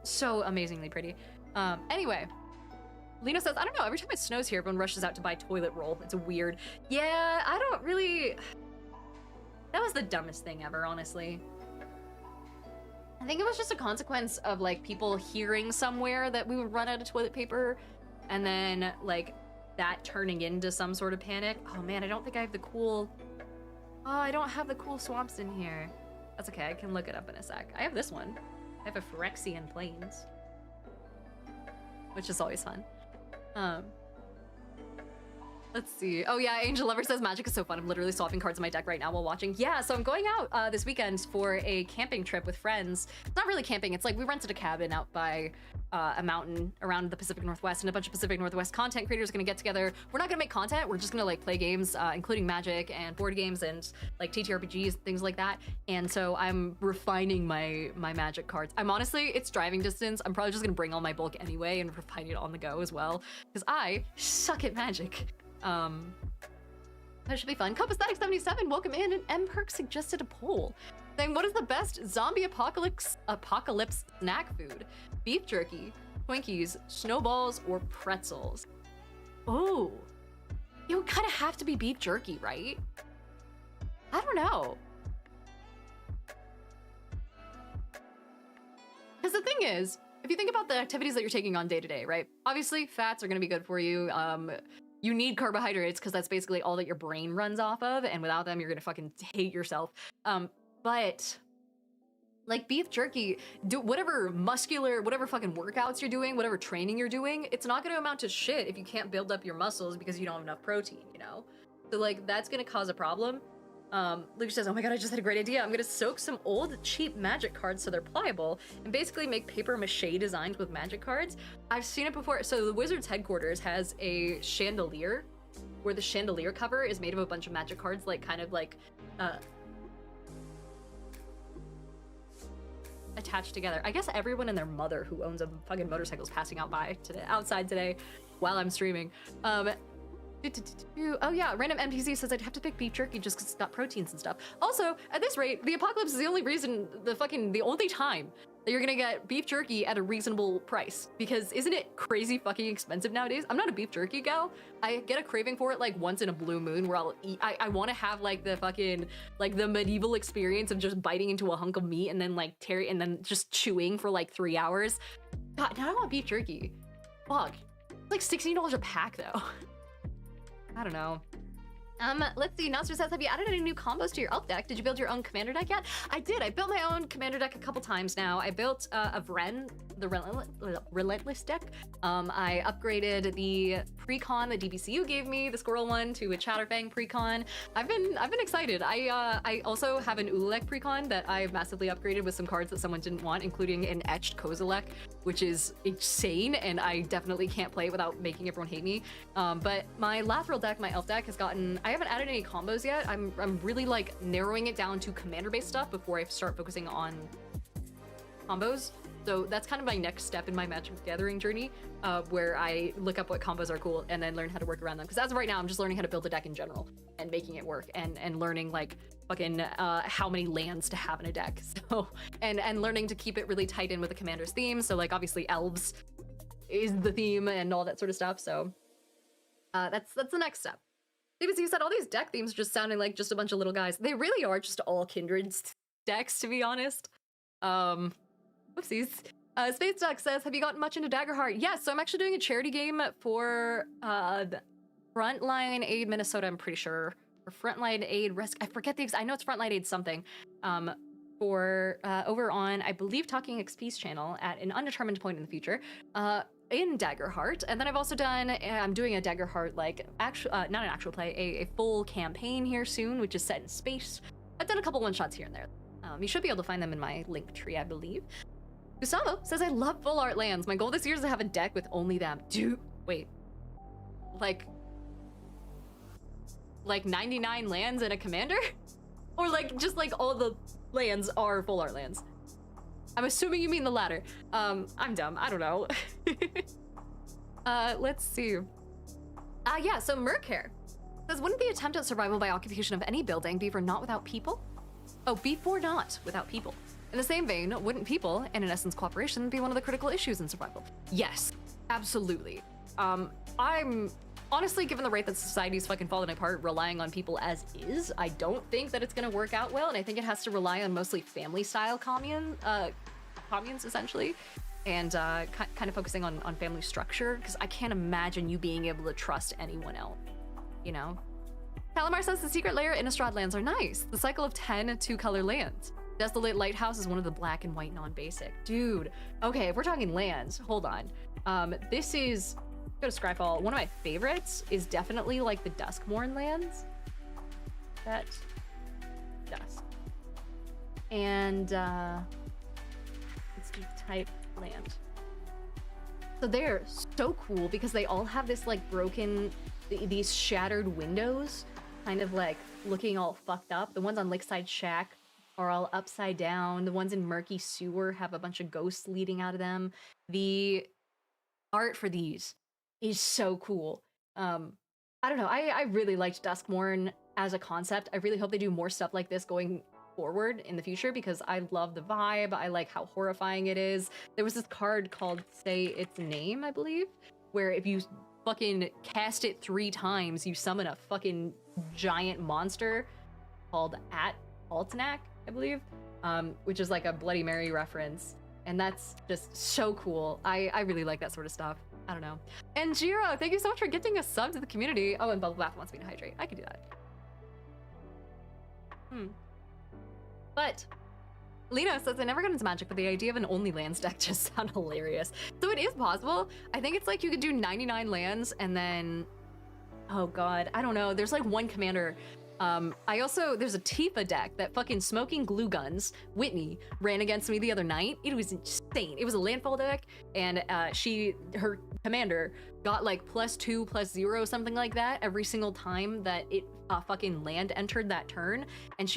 So amazingly pretty. Anyway, Lena says, I don't know, every time it snows here, everyone rushes out to buy toilet roll. It's weird. Yeah, I don't really... That was the dumbest thing ever, honestly. I think it was just a consequence of, like, people hearing somewhere that we would run out of toilet paper, and then, like, that turning into some sort of panic. Oh man, I don't think I have the cool... Oh, I don't have the cool swamps in here. That's okay, I can look it up in a sec. I have this one. I have a Phyrexian Plains, which is always fun. Let's see. Oh yeah, Angel Lover says Magic is so fun. I'm literally swapping cards in my deck right now while watching. Yeah, so I'm going out this weekend for a camping trip with friends. It's not really camping. It's like we rented a cabin out by a mountain around the Pacific Northwest, and a bunch of Pacific Northwest content creators are gonna get together. We're not gonna make content. We're just gonna like play games, including Magic and board games and like TTRPGs, things like that. And so I'm refining my Magic cards. I'm honestly, it's driving distance. I'm probably just gonna bring all my bulk anyway and refine it on the go as well, because I suck at Magic. That should be fun. Copastatic77, welcome in, and MPerk suggested a poll saying, what is the best zombie apocalypse snack food? Beef jerky, Twinkies, snowballs, or pretzels? Oh, it would kind of have to be beef jerky, right? I don't know. Because the thing is, if you think about the activities that you're taking on day to day, right? Obviously, fats are going to be good for you. You need carbohydrates because that's basically all that your brain runs off of, and without them, you're gonna fucking hate yourself. But like beef jerky, do whatever fucking workouts you're doing, whatever training you're doing, it's not gonna amount to shit if you can't build up your muscles because you don't have enough protein, you know? So like that's gonna cause a problem. Luke says, oh my god, I just had a great idea. I'm gonna soak some old, cheap Magic cards so they're pliable and basically make paper mache designs with Magic cards. I've seen it before. So the Wizards headquarters has a chandelier where the chandelier cover is made of a bunch of Magic cards, like kind of like attached together. I guess everyone and their mother who owns a fucking motorcycle is passing outside today while I'm streaming. Oh yeah, random NPC says I'd have to pick beef jerky just because it's got proteins and stuff. Also, at this rate, the apocalypse is the only time that you're gonna get beef jerky at a reasonable price. Because isn't it crazy fucking expensive nowadays? I'm not a beef jerky gal. I get a craving for it like once in a blue moon where I'll eat. I want to have like the fucking, like the medieval experience of just biting into a hunk of meat and then like and then just chewing for like 3 hours. God, now I want beef jerky. Fuck. It's like $16 a pack though. I don't know. Let's see. Nostra says, have you added any new combos to your elf deck? Did you build your own commander deck yet? I did. I built my own commander deck a couple times now. I built a Vren, the Relentless deck. I upgraded the precon that DBCU gave me, the squirrel one, to a Chatterfang precon. I've been excited. I also have an Ulek precon that I've massively upgraded with some cards that someone didn't want, including an etched Kozilek, which is insane, and I definitely can't play it without making everyone hate me. But my Lathril deck, my elf deck, has gotten, I haven't added any combos yet. I'm really like narrowing it down to commander-based stuff before I start focusing on combos. So that's kind of my next step in my Magic the Gathering journey, where I look up what combos are cool and then learn how to work around them. Because as of right now, I'm just learning how to build a deck in general and making it work, and learning like fucking how many lands to have in a deck. So and learning to keep it really tight in with the commander's theme. So like obviously elves is the theme and all that sort of stuff. So that's the next step. Because you said all these deck themes just sounding like just a bunch of little guys. They really are just all kindred decks, to be honest. Whoopsies. Space Duck says, have you gotten much into Daggerheart? Yes, so I'm actually doing a charity game for the Frontline Aid Minnesota, I'm pretty sure. Or Frontline Aid Rescue, I forget the I know it's Frontline Aid something. For over on, I believe, Talking XP's channel at an undetermined point in the future. In Daggerheart, and then I've also done, I'm doing a Daggerheart, like, not an actual play, a full campaign here soon, which is set in space. I've done a couple one-shots here and there. You should be able to find them in my link tree, I believe. Gustavo says, I love full art lands. My goal this year is to have a deck with only them. Dude, wait. Like 99 lands and a commander? Or like, just like all the lands are full art lands? I'm assuming you mean the latter. I'm dumb. I don't know. Let's see. Yeah, so Mercare says, wouldn't the attempt at survival by occupation of any building be for not without people? Oh, be for not without people. In the same vein, wouldn't people, and in essence cooperation, be one of the critical issues in survival? Yes, absolutely. I'm honestly, given the rate that society's fucking falling apart, relying on people as is, I don't think that it's gonna work out well, and I think it has to rely on mostly family-style communes, essentially, and kind of focusing on family structure, because I can't imagine you being able to trust anyone else, you know? Calamar says the secret layer Innistrad lands are nice. The cycle of 10 two-color lands. Desolate Lighthouse is one of the black and white non-basic. Dude, okay, if we're talking lands, hold on. This is, go to Scryfall. One of my favorites is definitely like the Duskmourn lands. That, Dusk. And, let's do type land. So they're so cool because they all have this like broken, these shattered windows, kind of like looking all fucked up. The ones on Lakeside Shack are all upside down. The ones in Murky Sewer have a bunch of ghosts leading out of them. The art for these is so cool. I don't know, I really liked Duskmourn as a concept. I really hope they do more stuff like this going forward in the future because I love the vibe. I like how horrifying it is. There was this card called Say Its Name, I believe, where if you fucking cast it 3 times, you summon a fucking giant monster called Altanac, I believe, which is like a Bloody Mary reference. And that's just so cool. I really like that sort of stuff. I don't know. And Jiro, thank you so much for gifting a sub to the community. Oh, and Bubble Bath wants me to hydrate. I could do that. But Lena says, I never got into Magic, but the idea of an only lands deck just sounds hilarious. So it is possible. I think it's like you could do 99 lands and then, oh God, I don't know. There's like one commander. There's a Tifa deck that fucking Smoking Glue Guns, Whitney, ran against me the other night. It was insane. It was a landfall deck, and her commander got like +2/+0, something like that, every single time that it fucking land entered that turn. And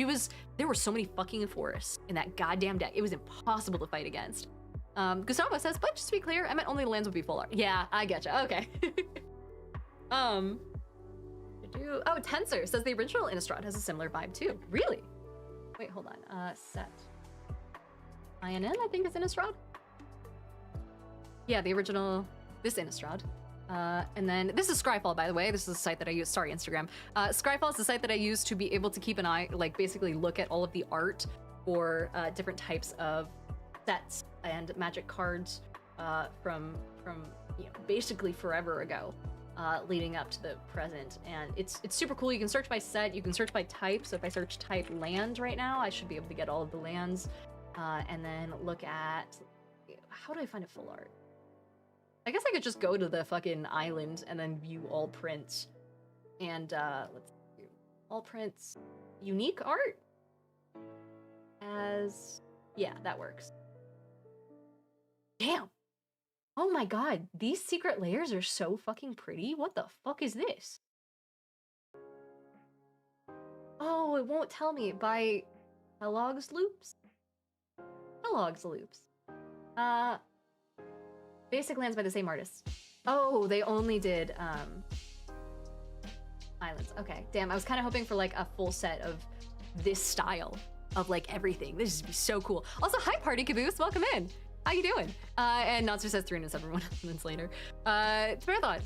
there were so many fucking forests in that goddamn deck. It was impossible to fight against. Gustavo says, but just to be clear, I meant only lands would be full art. Yeah, I getcha. Okay. Oh, Tensor says the original Innistrad has a similar vibe too. Really? Wait, hold on. Set. INN, I think is Innistrad. Yeah, the original, this Innistrad. And then this is Scryfall, by the way. This is a site that I use. Sorry, Instagram. Scryfall is the site that I use to be able to keep an eye, like basically look at all of the art for different types of sets and Magic cards from basically forever ago. Leading up to the present, and it's super cool. You can search by set, you can search by type. So if I search type land right now, I should be able to get all of the lands, and then look at, how do I find a full art? I guess I could just go to the fucking island and then view all prints, and let's do all prints, unique art, yeah, that works. Damn. Oh my God, these secret layers are so fucking pretty. What the fuck is this? Oh, it won't tell me. By Kellogg's Loops? Kellogg's Loops. Basic lands by the same artist. Oh, they only did islands. Okay, damn, I was kind of hoping for like a full set of this style of like everything. This would be so cool. Also, hi Party Caboose, welcome in. How you doing? And Nonster says 371 minutes later. Marathon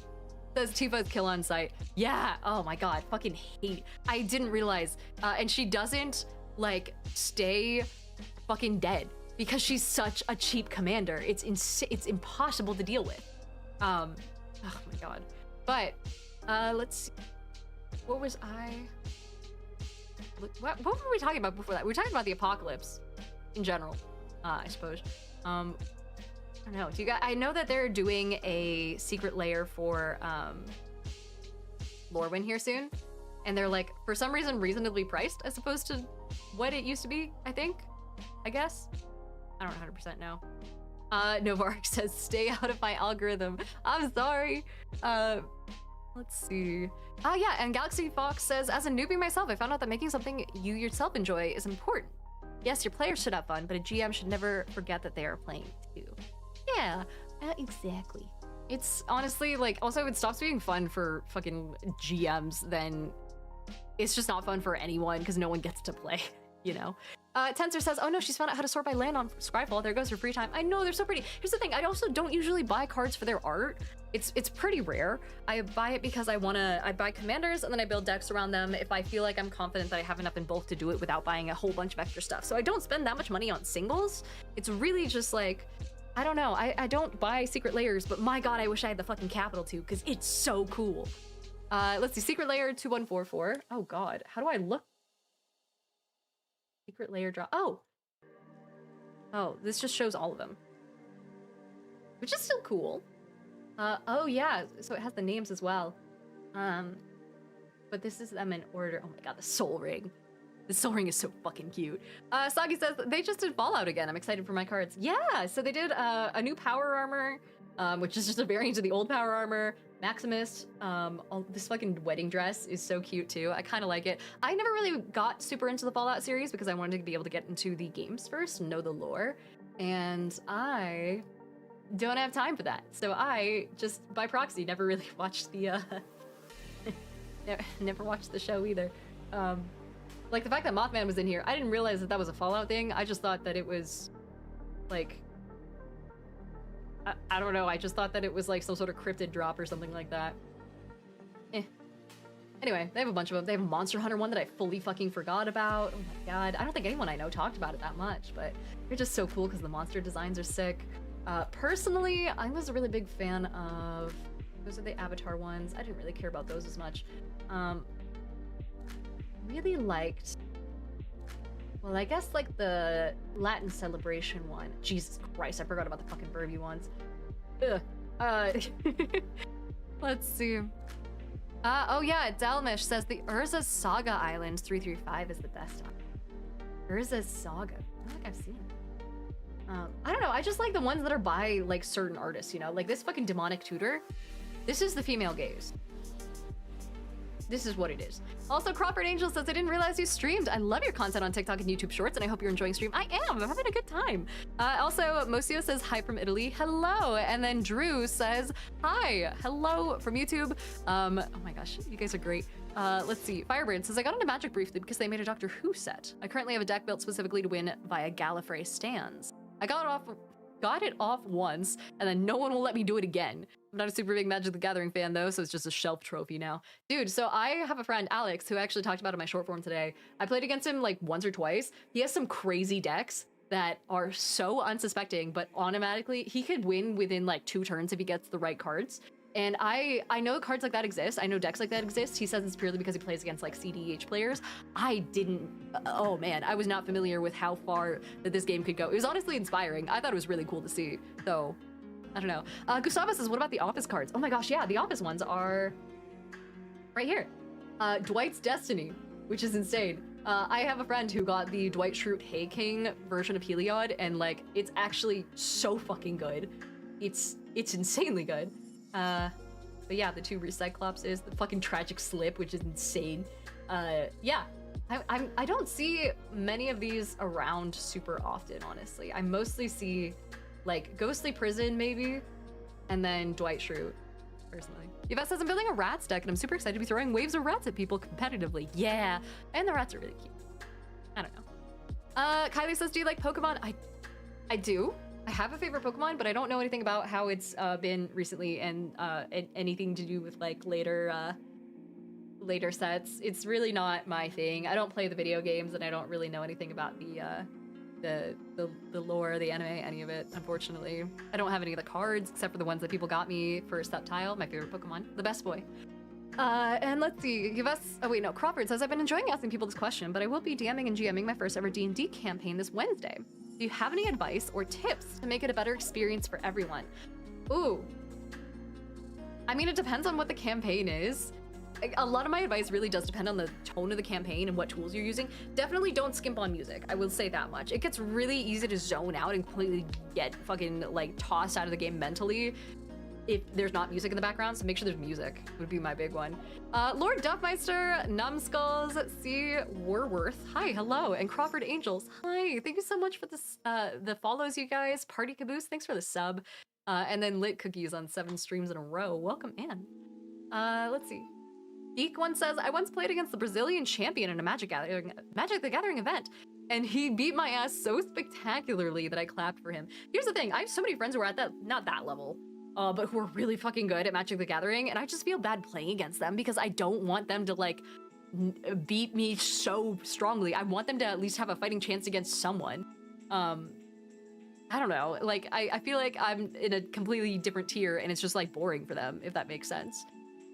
says Tifa's kill on site. Yeah, oh my God, fucking hate. I didn't realize. And she doesn't like stay fucking dead because she's such a cheap commander. It's impossible to deal with. Oh my God. But let's see. What was what were we talking about before that? We were talking about the apocalypse in general, I suppose. I don't know. Do you guys? I know that they're doing a secret layer for Lorwyn here soon, and they're like, for some reason, reasonably priced as opposed to what it used to be. I think. I guess. I don't 100% know. Novark says, "Stay out of my algorithm." I'm sorry. Let's see. Oh yeah, and Galaxy Fox says, "As a newbie myself, I found out that making something you yourself enjoy is important. Yes, your players should have fun, but a GM should never forget that they are playing too. Yeah, exactly. It's honestly like, also, if it stops being fun for fucking GMs, then it's just not fun for anyone because no one gets to play, you know? Tensor says, oh no, she's found out how to sort by land on Scryfall. There goes her free time. I know, they're so pretty. Here's the thing, I also don't usually buy cards for their art. It's pretty rare. I buy it because I buy commanders and then I build decks around them if I feel like I'm confident that I have enough in both to do it without buying a whole bunch of extra stuff. So I don't spend that much money on singles. It's really just like, I don't know, I don't buy Secret Layers, but my god, I wish I had the fucking capital to, because it's so cool. Let's see, Secret Layer 2144. Oh god, how do I look? Secret Layer drop. Oh, this just shows all of them, which is still cool. Oh yeah, so it has the names as well. But this is them in order. Oh my god, the Soul Ring. The Soul Ring is so fucking cute. Sagi says they just did Fallout again. I'm excited for my cards. Yeah, so they did a new power armor, which is just a variant of the old power armor. Maximus, this fucking wedding dress is so cute too. I kind of like it. I never really got super into the Fallout series because I wanted to be able to get into the games first and know the lore. And I don't have time for that. So I just, by proxy, never really watched the, never watched the show either. Like the fact that Mothman was in here, I didn't realize that that was a Fallout thing. I just thought that it was like, I don't know, I just thought that it was like some sort of cryptid drop or something like that. Anyway, they have a bunch of them. They have a Monster Hunter one that I fully fucking forgot about. Oh my god, I don't think anyone I know talked about it that much, but they're just so cool because the monster designs are sick. Personally, I was a really big fan of, those are the Avatar ones. I didn't really care about those as much. Really liked, well, I guess like the Latin Celebration one. Jesus Christ, I forgot about the fucking Verby ones. Ugh. Let's see. Oh yeah, Dalmish says the Urza Saga Island 335 is the best one. Urza Saga. I don't think I've seen it. I don't know, I just like the ones that are by like certain artists, you know? Like this fucking Demonic Tutor. This is the female gaze. This is what it is. Also, Crawford Angel says, I didn't realize you streamed. I love your content on TikTok and YouTube Shorts, and I hope you're enjoying stream. I am. I'm having a good time. Also, Mosio says, hi from Italy. Hello. And then Drew says, hi. Hello from YouTube. Oh my gosh, you guys are great. Let's see. Firebird says, I got into Magic briefly because they made a Doctor Who set. I currently have a deck built specifically to win via Gallifrey stands. I got it off once, and then no one will let me do it again. I'm not a super big Magic the Gathering fan though, so it's just a shelf trophy now. Dude, so I have a friend, Alex, who actually talked about in my short form today. I played against him like once or twice. He has some crazy decks that are so unsuspecting, but automatically he could win within like 2 turns if he gets the right cards. And I know cards like that exist. I know decks like that exist. He says it's purely because he plays against like CDH players. I didn't, oh man, I was not familiar with how far that this game could go. It was honestly inspiring. I thought it was really cool to see. So, I don't know. Gustavo says, what about the Office cards? Oh my gosh, yeah, the Office ones are right here. Dwight's Destiny, which is insane. I have a friend who got the Dwight Schrute Hey King version of Heliod, and like, it's actually so fucking good. It's insanely good. But yeah, the 2 Recyclopses, the fucking Tragic Slip, which is insane. Yeah, I don't see many of these around super often, honestly. I mostly see like Ghostly Prison maybe, and then Dwight Schrute, personally. Yvette says, I'm building a rats deck and I'm super excited to be throwing waves of rats at people competitively. Yeah, and the rats are really cute. I don't know. Kylie says, do you like Pokemon? I do. I have a favorite Pokemon, but I don't know anything about how it's been recently and anything to do with like later sets. It's really not my thing. I don't play the video games and I don't really know anything about the lore, the anime, any of it, unfortunately. I don't have any of the cards except for the ones that people got me for Sceptile, my favorite Pokemon, the best boy. And let's see, give us, oh wait, no, Crawford says, I've been enjoying asking people this question, but I will be DMing and GMing my first ever D&D campaign this Wednesday. Do you have any advice or tips to make it a better experience for everyone? Ooh. I mean, it depends on what the campaign is. A lot of my advice really does depend on the tone of the campaign and what tools you're using. Definitely don't skimp on music, I will say that much. It gets really easy to zone out and completely get fucking like tossed out of the game mentally if there's not music in the background, so make sure there's music would be my big one. Lord Duffmeister, Numbskulls, C. Warworth, hi, hello, and Crawford Angels, hi, thank you so much for this, the follows, you guys. Party Caboose, thanks for the sub. And then Lit Cookies on 7 streams in a row. Welcome in. Let's see. Geek one says, I once played against the Brazilian champion in a Magic the Gathering event, and he beat my ass so spectacularly that I clapped for him. Here's the thing, I have so many friends who are at that, not that level, but who are really fucking good at Magic the Gathering, and I just feel bad playing against them because I don't want them to like beat me so strongly. I want them to at least have a fighting chance against someone. I don't know, like, I feel like I'm in a completely different tier and it's just like boring for them, if that makes sense.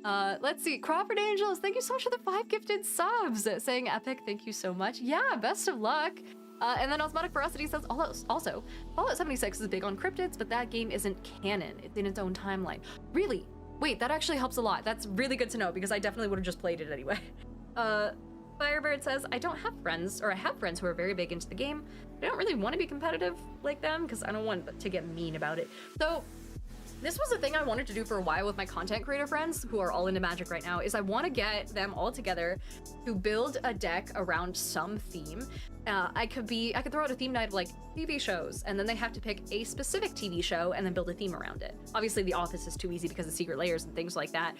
Let's see, Crawford Angels, thank you so much for the 5 gifted subs. Saying epic, thank you so much. Yeah, best of luck. And then Osmotic Ferocity says, also, Fallout 76 is big on cryptids, but that game isn't canon. It's in its own timeline. Really? Wait, that actually helps a lot. That's really good to know because I definitely would have just played it anyway. Firebird says, I don't have friends, or I have friends who are very big into the game, but I don't really want to be competitive like them because I don't want to get mean about it. So this was a thing I wanted to do for a while with my content creator friends who are all into Magic right now, is I want to get them all together to build a deck around some theme. I could throw out a theme night of like TV shows, and then they have to pick a specific TV show and then build a theme around it. Obviously The Office is too easy because of Secret Layers and things like that.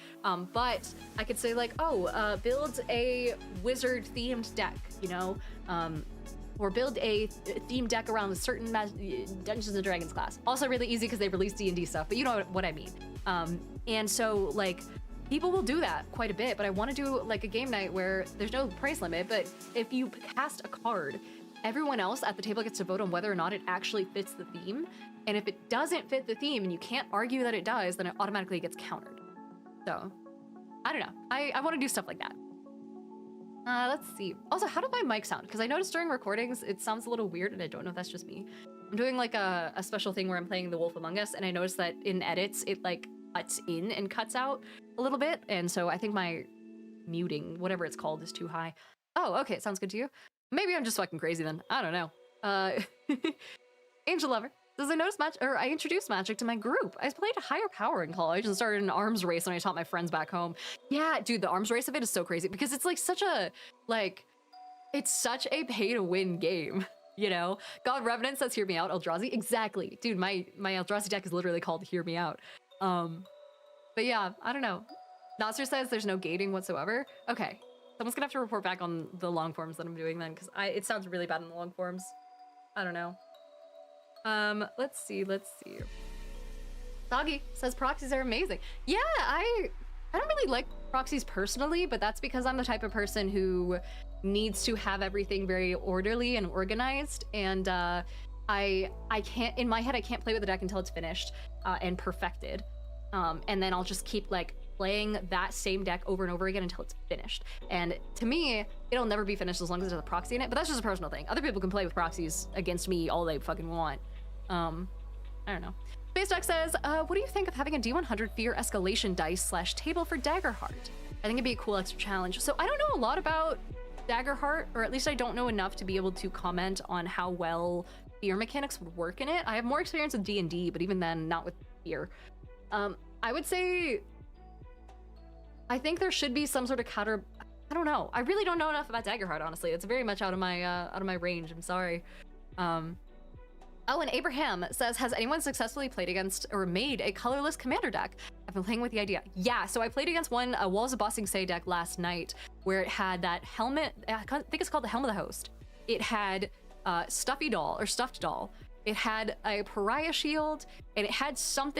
But I could say like, build a wizard themed deck, you know? Or build a theme deck around a certain Dungeons and Dragons class. Also really easy because they release D&D stuff, but you know what I mean. And so like, people will do that quite a bit, but I want to do like a game night where there's no price limit, but if you cast a card, everyone else at the table gets to vote on whether or not it actually fits the theme. And if it doesn't fit the theme and you can't argue that it does, then it automatically gets countered. So, I don't know. I want to do stuff like that. Let's see. Also, how did my mic sound? Because I noticed during recordings, it sounds a little weird, and I don't know if that's just me. I'm doing like a special thing where I'm playing The Wolf Among Us, and I noticed that in edits, it like cuts in and cuts out a little bit, and so I think my muting, whatever it's called, is too high. Oh, okay, sounds good to you. Maybe I'm just fucking crazy then. I don't know. Angel Lover says, I introduced Magic to my group. I played Higher Power in college and started an arms race when I taught my friends back home. Yeah, dude, the arms race of it is so crazy because it's like such a, it's such a pay to win game, you know? God Revenant says, hear me out, Eldrazi. Exactly. Dude, my Eldrazi deck is literally called Hear Me Out. But yeah, I don't know. Nasser says there's no gating whatsoever. Okay, someone's gonna have to report back on the long forms that I'm doing then, because it sounds really bad in the long forms. I don't know. Let's see. Doggy says proxies are amazing. Yeah, I don't really like proxies personally, but that's because I'm the type of person who needs to have everything very orderly and organized, and I can't, in my head, I can't play with the deck until it's finished and perfected. And then I'll just keep like playing that same deck over and over again until it's finished. And to me, it'll never be finished as long as there's a proxy in it, but that's just a personal thing. Other people can play with proxies against me all they fucking want. I don't know. Space Duck says, what do you think of having a D100 fear escalation dice / table for Daggerheart? I think it'd be a cool extra challenge. So I don't know a lot about Daggerheart, or at least I don't know enough to be able to comment on how well fear mechanics would work in it. I have more experience with D&D, but even then, not with fear. I would say, I think there should be some sort of counter. I don't know. I really don't know enough about Daggerheart, honestly. It's very much out of my range. I'm sorry. Oh, and Abraham says, has anyone successfully played against or made a colorless commander deck? I've been playing with the idea. Yeah, so I played against a Walls of Ba Sing Se deck last night where it had that helmet. I think it's called the Helm of the Host. It had Stuffed Doll. It had a Pariah Shield, and it had some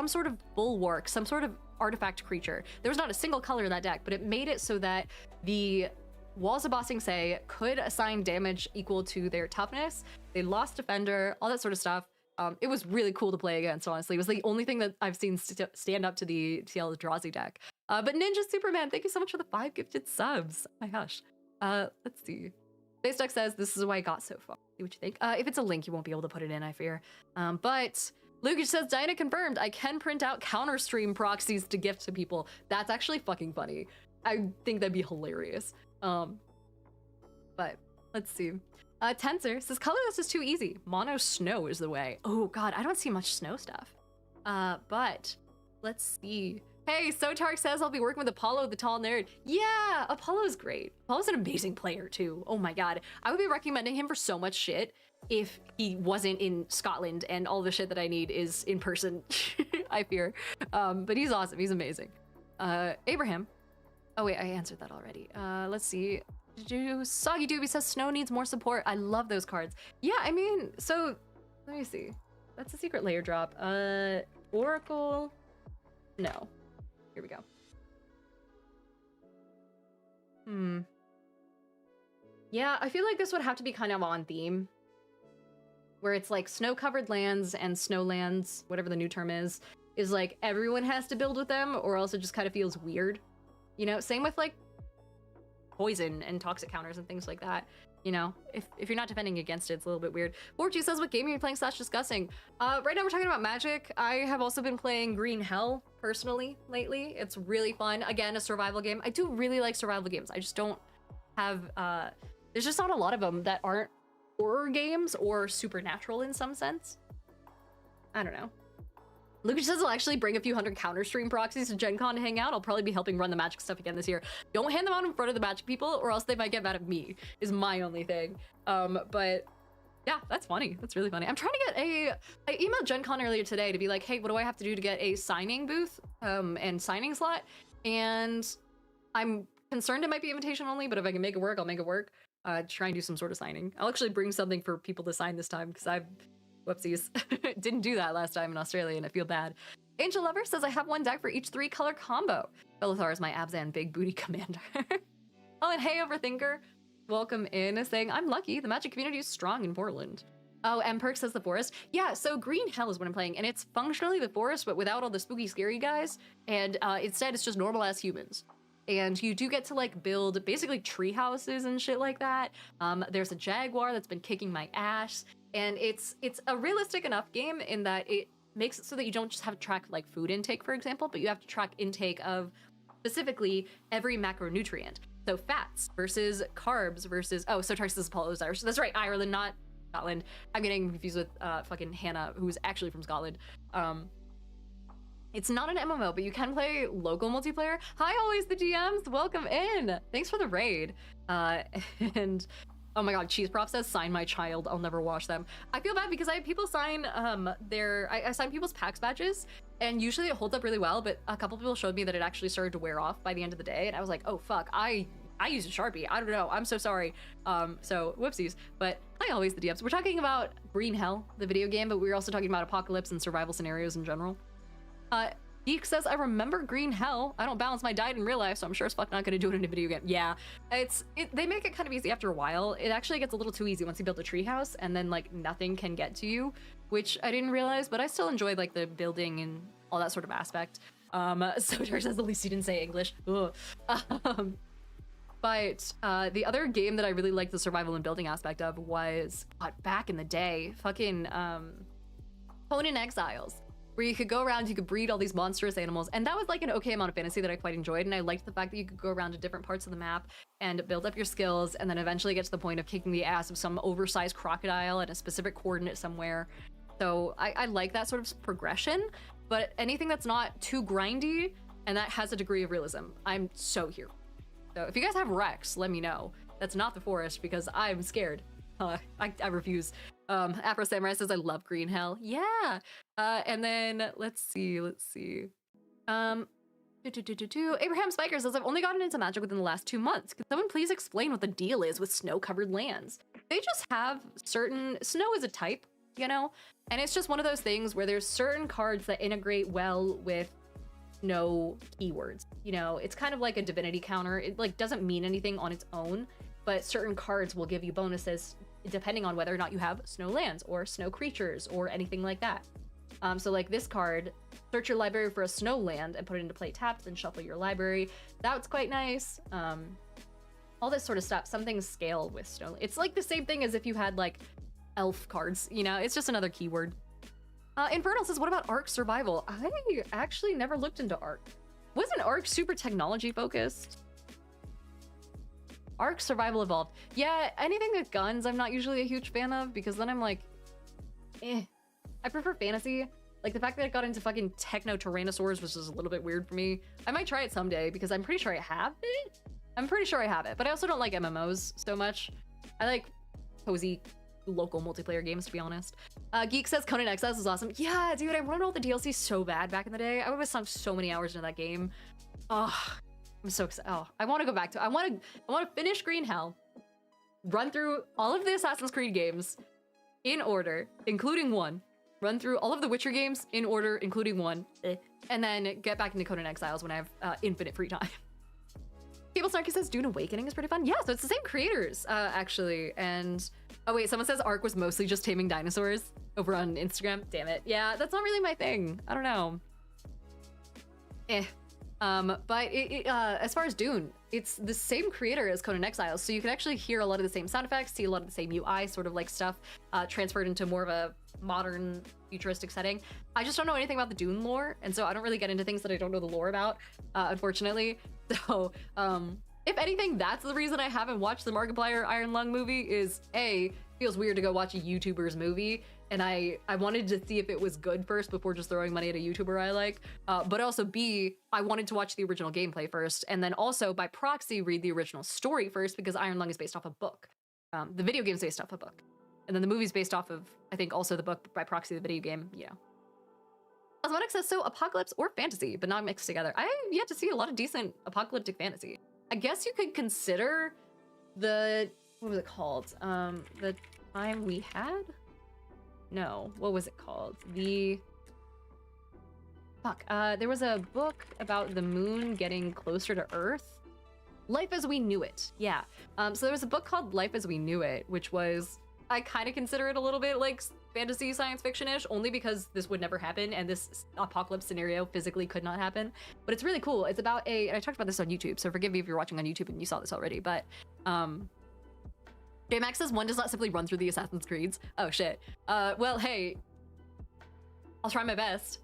sort of bulwark, some sort of artifact creature. There was not a single color in that deck, but it made it so that the Walls of Ba Sing Se could assign damage equal to their toughness. They lost Defender, all that sort of stuff. It was really cool to play against, honestly. It was the only thing that I've seen stand up to the Eldrazi deck. But Ninja Superman, thank you so much for the 5 gifted subs. Oh my gosh. Let's see. Space Duck says, this is why I got so far. See what you think. If it's a link, you won't be able to put it in, I fear. But Lucas says, Dinah confirmed, I can print out counter stream proxies to gift to people. That's actually fucking funny. I think that'd be hilarious. But let's see. Tensor says, colorless is too easy. Mono snow is the way. Oh god, I don't see much snow stuff. But Let's see. Hey, Sotark says I'll be working with Apollo, the tall nerd. Yeah, Apollo's great. Apollo's an amazing player too. Oh my god. I would be recommending him for so much shit if he wasn't in Scotland and all the shit that I need is in person, I fear. But he's awesome. He's amazing. Abraham. Oh wait, I answered that already. Let's see. Soggy Doobie says Snow needs more support. I love those cards. Yeah, I mean, so let me see. That's a secret layer drop. Oracle. No. Here we go. Yeah, I feel like this would have to be kind of on theme. Where it's like snow-covered lands and snowlands, whatever the new term is like everyone has to build with them or else it just kind of feels weird. You know, same with like poison and toxic counters and things like that. You know, if you're not defending against it, it's a little bit weird. Fortune says, what game are you playing / discussing? Right now we're talking about Magic. I have also been playing Green Hell personally lately. It's really fun. Again, a survival game. I do really like survival games. I just don't have, there's just not a lot of them that aren't horror games or supernatural in some sense. I don't know. Lucas says I'll actually bring a few hundred Counter-Stream proxies to Gen Con to hang out. I'll probably be helping run the Magic stuff again this year. Don't hand them out in front of the Magic people or else they might get mad at me, is my only thing. But yeah, that's funny. That's really funny. I'm trying to get I emailed Gen Con earlier today to be like, hey, what do I have to do to get a signing booth and signing slot? And I'm concerned it might be invitation only, but if I can make it work, I'll make it work. Try and do some sort of signing. I'll actually bring something for people to sign this time because whoopsies. Didn't do that last time in Australia and I feel bad. Angel Lover says I have one deck for each 3-color combo. Bellathar is my Abzan big booty commander. Oh, and hey, Overthinker. Welcome in, saying I'm lucky. The Magic community is strong in Portland. Oh, and Perk says the forest. Yeah, so Green Hell is what I'm playing, and it's functionally the forest, but without all the spooky, scary guys. And instead, it's just normal ass humans. And you do get to like build basically tree houses and shit like that. There's a jaguar that's been kicking my ass. And it's a realistic enough game in that it makes it so that you don't just have to track like food intake, for example, but you have to track intake of specifically every macronutrient. So fats versus carbs versus, oh, so Tarsus is Apollo Irish. That's right, Ireland, not Scotland. I'm getting confused with fucking Hannah, who's actually from Scotland. It's not an MMO, but you can play local multiplayer. Hi, always the DMs. Welcome in. Thanks for the raid. And oh my god, Cheese Prop says, sign my child. I'll never wash them. I feel bad because I have people sign I sign people's PAX badges, and usually it holds up really well, but a couple people showed me that it actually started to wear off by the end of the day, and I was like, oh fuck, I use a Sharpie. I don't know. I'm so sorry. So whoopsies. But hi, always the DMs. We're talking about Green Hell, the video game, but we're also talking about apocalypse and survival scenarios in general. Geek says, I remember Green Hell. I don't balance my diet in real life, so I'm sure as fuck not gonna do it in a video game. Yeah, they make it kind of easy after a while. It actually gets a little too easy once you build a treehouse, and then like nothing can get to you, which I didn't realize, but I still enjoyed like the building and all that sort of aspect. So Jar says, at least he didn't say English. But the other game that I really liked the survival and building aspect of was, back in the day, fucking Conan Exiles, where you could go around, you could breed all these monstrous animals, and that was like an okay amount of fantasy that I quite enjoyed, and I liked the fact that you could go around to different parts of the map and build up your skills, and then eventually get to the point of kicking the ass of some oversized crocodile at a specific coordinate somewhere. So I like that sort of progression, but anything that's not too grindy and that has a degree of realism, I'm so here. So if you guys have Rex, let me know. That's not the forest, because I'm scared. I refuse. Afro Samurai says, I love Green Hell. Yeah. And then let's see. Abraham Spiker says, I've only gotten into Magic within the last 2 months. Could someone please explain what the deal is with snow-covered lands? They just have certain, snow is a type, you know? And it's just one of those things where there's certain cards that integrate well with snow keywords. You know, it's kind of like a divinity counter. It like doesn't mean anything on its own, but certain cards will give you bonuses depending on whether or not you have snow lands or snow creatures or anything like that. So like this card, search your library for a snow land and put it into play tapped, then shuffle your library. That's quite nice. All this sort of stuff. Some things scale with snow. It's like the same thing as if you had like elf cards, you know, it's just another keyword. Infernal says, what about Ark Survival? I actually never looked into Ark. Wasn't Ark super technology focused? Ark Survival Evolved. Yeah, anything with guns I'm not usually a huge fan of, because then I'm like, I prefer fantasy. Like the fact that it got into fucking Techno Tyrannosaurs was just a little bit weird for me. I might try it someday because I'm pretty sure I have it. I'm pretty sure I have it, but I also don't like MMOs so much. I like cozy local multiplayer games, to be honest. Geek says Conan Exiles is awesome. Yeah, dude, I wanted all the DLC so bad back in the day. I would have sunk so many hours into that game. Oh, I'm so excited. Oh, I want to go back to. I want to finish Green Hell, run through all of the Assassin's Creed games in order, including one. Run through all of the Witcher games in order, including one, and then get back into Conan Exiles when I have infinite free time. Cable Snarky says Dune Awakening is pretty fun. Yeah, so it's the same creators, actually. And oh wait, someone says Ark was mostly just taming dinosaurs over on Instagram. Damn it. Yeah, that's not really my thing. I don't know. But as far as Dune, it's the same creator as Conan Exiles, so you can actually hear a lot of the same sound effects, see a lot of the same UI, sort of like stuff transferred into more of a modern, futuristic setting. I just don't know anything about the Dune lore, and so I don't really get into things that I don't know the lore about, unfortunately. So, if anything, that's the reason I haven't watched the Markiplier Iron Lung movie is A, feels weird to go watch a YouTuber's movie, and I wanted to see if it was good first before just throwing money at a YouTuber I like, but also B, I wanted to watch the original gameplay first, and then also by proxy read the original story first because Iron Lung is based off a book. The video game is based off a book, and then the movie's based off of, I think, also the book, but by proxy the video game, you know. Osmotic says, so apocalypse or fantasy, but not mixed together. I have yet to see a lot of decent apocalyptic fantasy. I guess you could consider the, what was it called? The Time We Had? No, what was it called? There was a book about the moon getting closer to Earth. Life as We Knew It, yeah. So there was a book called Life as We Knew It, which was, I kind of consider it a little bit like fantasy science fiction-ish, only because this would never happen and this apocalypse scenario physically could not happen. But it's really cool. It's about and I talked about this on YouTube, so forgive me if you're watching on YouTube and you saw this already, but J-Max says one does not simply run through the Assassin's Creeds. Oh shit. Well, hey, I'll try my best.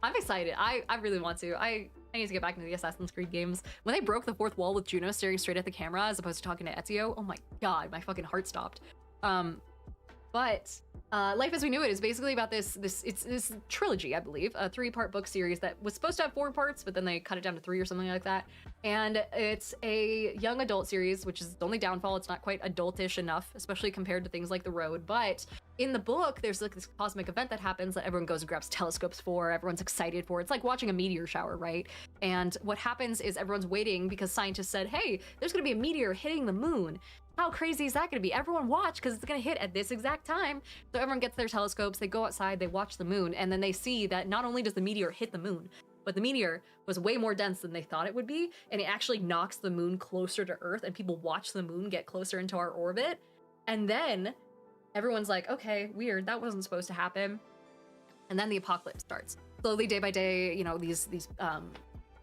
I'm excited. I really want to. I need to get back into the Assassin's Creed games. When they broke the fourth wall with Juno staring straight at the camera as opposed to talking to Ezio, oh my god, my fucking heart stopped. But Life as We Knew It is basically about it's this trilogy, I believe, a 3-part book series that was supposed to have 4 parts, but then they cut it down to 3 or something like that. And it's a young adult series, which is the only downfall. It's not quite adultish enough, especially compared to things like The Road. But in the book, there's like this cosmic event that happens that everyone goes and grabs telescopes for, everyone's excited for. It's like watching a meteor shower, right? And what happens is everyone's waiting because scientists said, hey, there's gonna be a meteor hitting the moon. How crazy is that going to be? Everyone watch because it's going to hit at this exact time. So everyone gets their telescopes, they go outside, they watch the moon, and then they see that not only does the meteor hit the moon, but the meteor was way more dense than they thought it would be, and it actually knocks the moon closer to Earth, and people watch the moon get closer into our orbit. And then everyone's like, okay, weird, that wasn't supposed to happen. And then the apocalypse starts. Slowly, day by day, you know, these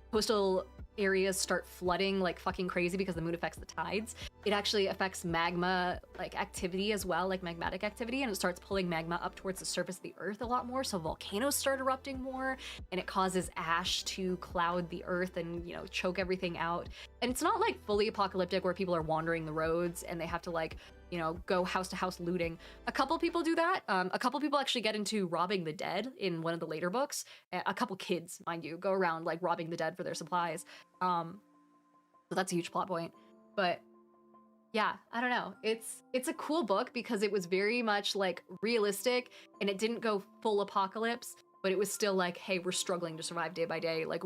coastal areas start flooding like fucking crazy because the moon affects the tides. It actually affects magma like activity as well, like magmatic activity, and it starts pulling magma up towards the surface of the earth a lot more, so volcanoes start erupting more, and it causes ash to cloud the earth and, you know, choke everything out. And it's not like fully apocalyptic where people are wandering the roads and they have to like, you know, go house to house looting. A couple people do that. A couple people actually get into robbing the dead in one of the later books. A couple kids, mind you, go around like robbing the dead for their supplies. So that's a huge plot point. But yeah, I don't know. It's a cool book because it was very much like realistic and it didn't go full apocalypse, but it was still like, hey, we're struggling to survive day by day. Like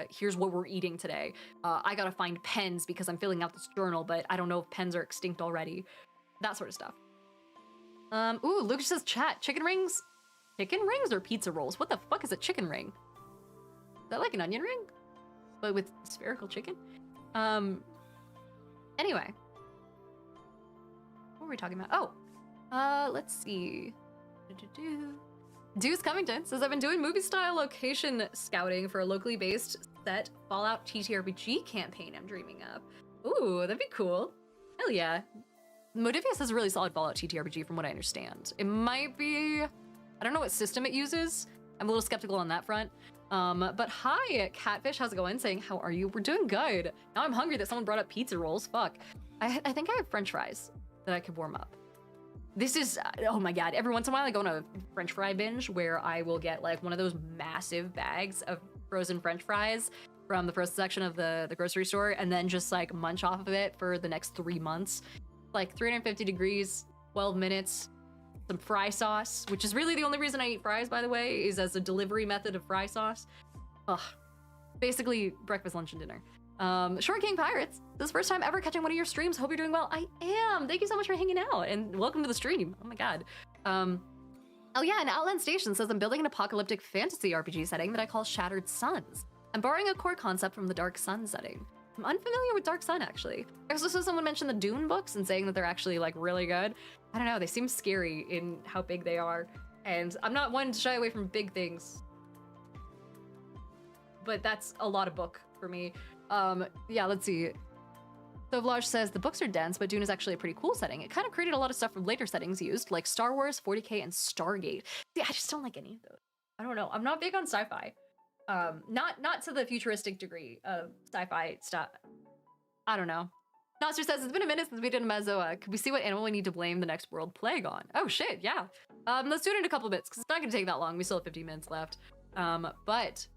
here's what we're eating today. I gotta find pens because I'm filling out this journal, but I don't know if pens are extinct already. That sort of stuff. Ooh, Lucas says chat, chicken rings? Chicken rings or pizza rolls? What the fuck is a chicken ring? Is that like an onion ring? But with spherical chicken? Anyway. What were we talking about? Oh, let's see. Deuce Covington says, I've been doing movie-style location scouting for a locally based set Fallout TTRPG campaign I'm dreaming of. Ooh, that'd be cool. Hell yeah. Modifius has a really solid Fallout TTRPG from what I understand. It might be, I don't know what system it uses. I'm a little skeptical on that front. But hi, Catfish, how's it going? Saying, how are you? We're doing good. Now I'm hungry that someone brought up pizza rolls. Fuck. I think I have French fries that I could warm up. this is, oh my god, every once in a while I go on a French fry binge where I will get like one of those massive bags of frozen French fries from the frozen section of the grocery store, and then just like munch off of it for the next 3 months. Like 350 degrees, 12 minutes, some fry sauce, which is really the only reason I eat fries, by the way, is as a delivery method of fry sauce. Ugh. Basically breakfast, lunch, and dinner. Short King Pirates, this is the first time ever catching one of your streams. Hope you're doing well. I am. Thank you so much for hanging out, and welcome to the stream. Oh my god. Oh yeah, and Outland Station says I'm building an apocalyptic fantasy RPG setting that I call Shattered Suns. I'm borrowing a core concept from the Dark Sun setting. I'm unfamiliar with Dark Sun, actually. I also saw someone mention the Dune books and saying that they're actually like really good. I don't know, they seem scary in how big they are, and I'm not one to shy away from big things, but that's a lot of book for me. Yeah, let's see. So Vlaj says the books are dense, but Dune is actually a pretty cool setting. It kind of created a lot of stuff from later settings used, like Star Wars, 40K, and Stargate. See, I just don't like any of those. I don't know. I'm not big on sci-fi. Not to the futuristic degree of sci-fi stuff. I don't know. Noster says, it's been a minute since we did a Mezzoa. Could we see what animal we need to blame the next world plague on? Oh shit, yeah. Let's do it in a couple bits, because it's not gonna take that long. We still have 15 minutes left. But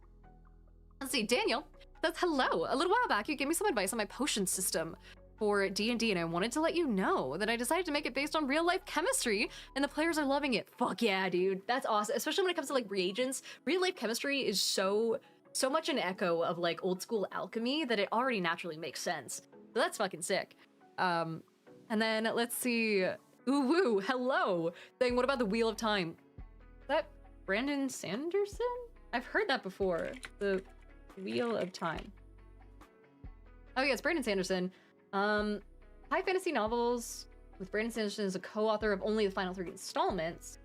let's see, Daniel says, hello. A little while back, you gave me some advice on my potion system for D&D, and I wanted to let you know that I decided to make it based on real-life chemistry, and the players are loving it. Fuck yeah, dude. That's awesome. Especially when it comes to, like, reagents. Real-life chemistry is so much an echo of, like, old-school alchemy that it already naturally makes sense. So that's fucking sick. And then, let's see. Ooh, woo, hello. Saying, what about the Wheel of Time? Is that Brandon Sanderson? I've heard that before. The Wheel of Time. Oh yeah, it's Brandon Sanderson. High fantasy novels with Brandon Sanderson as a co-author of only the final 3 installments.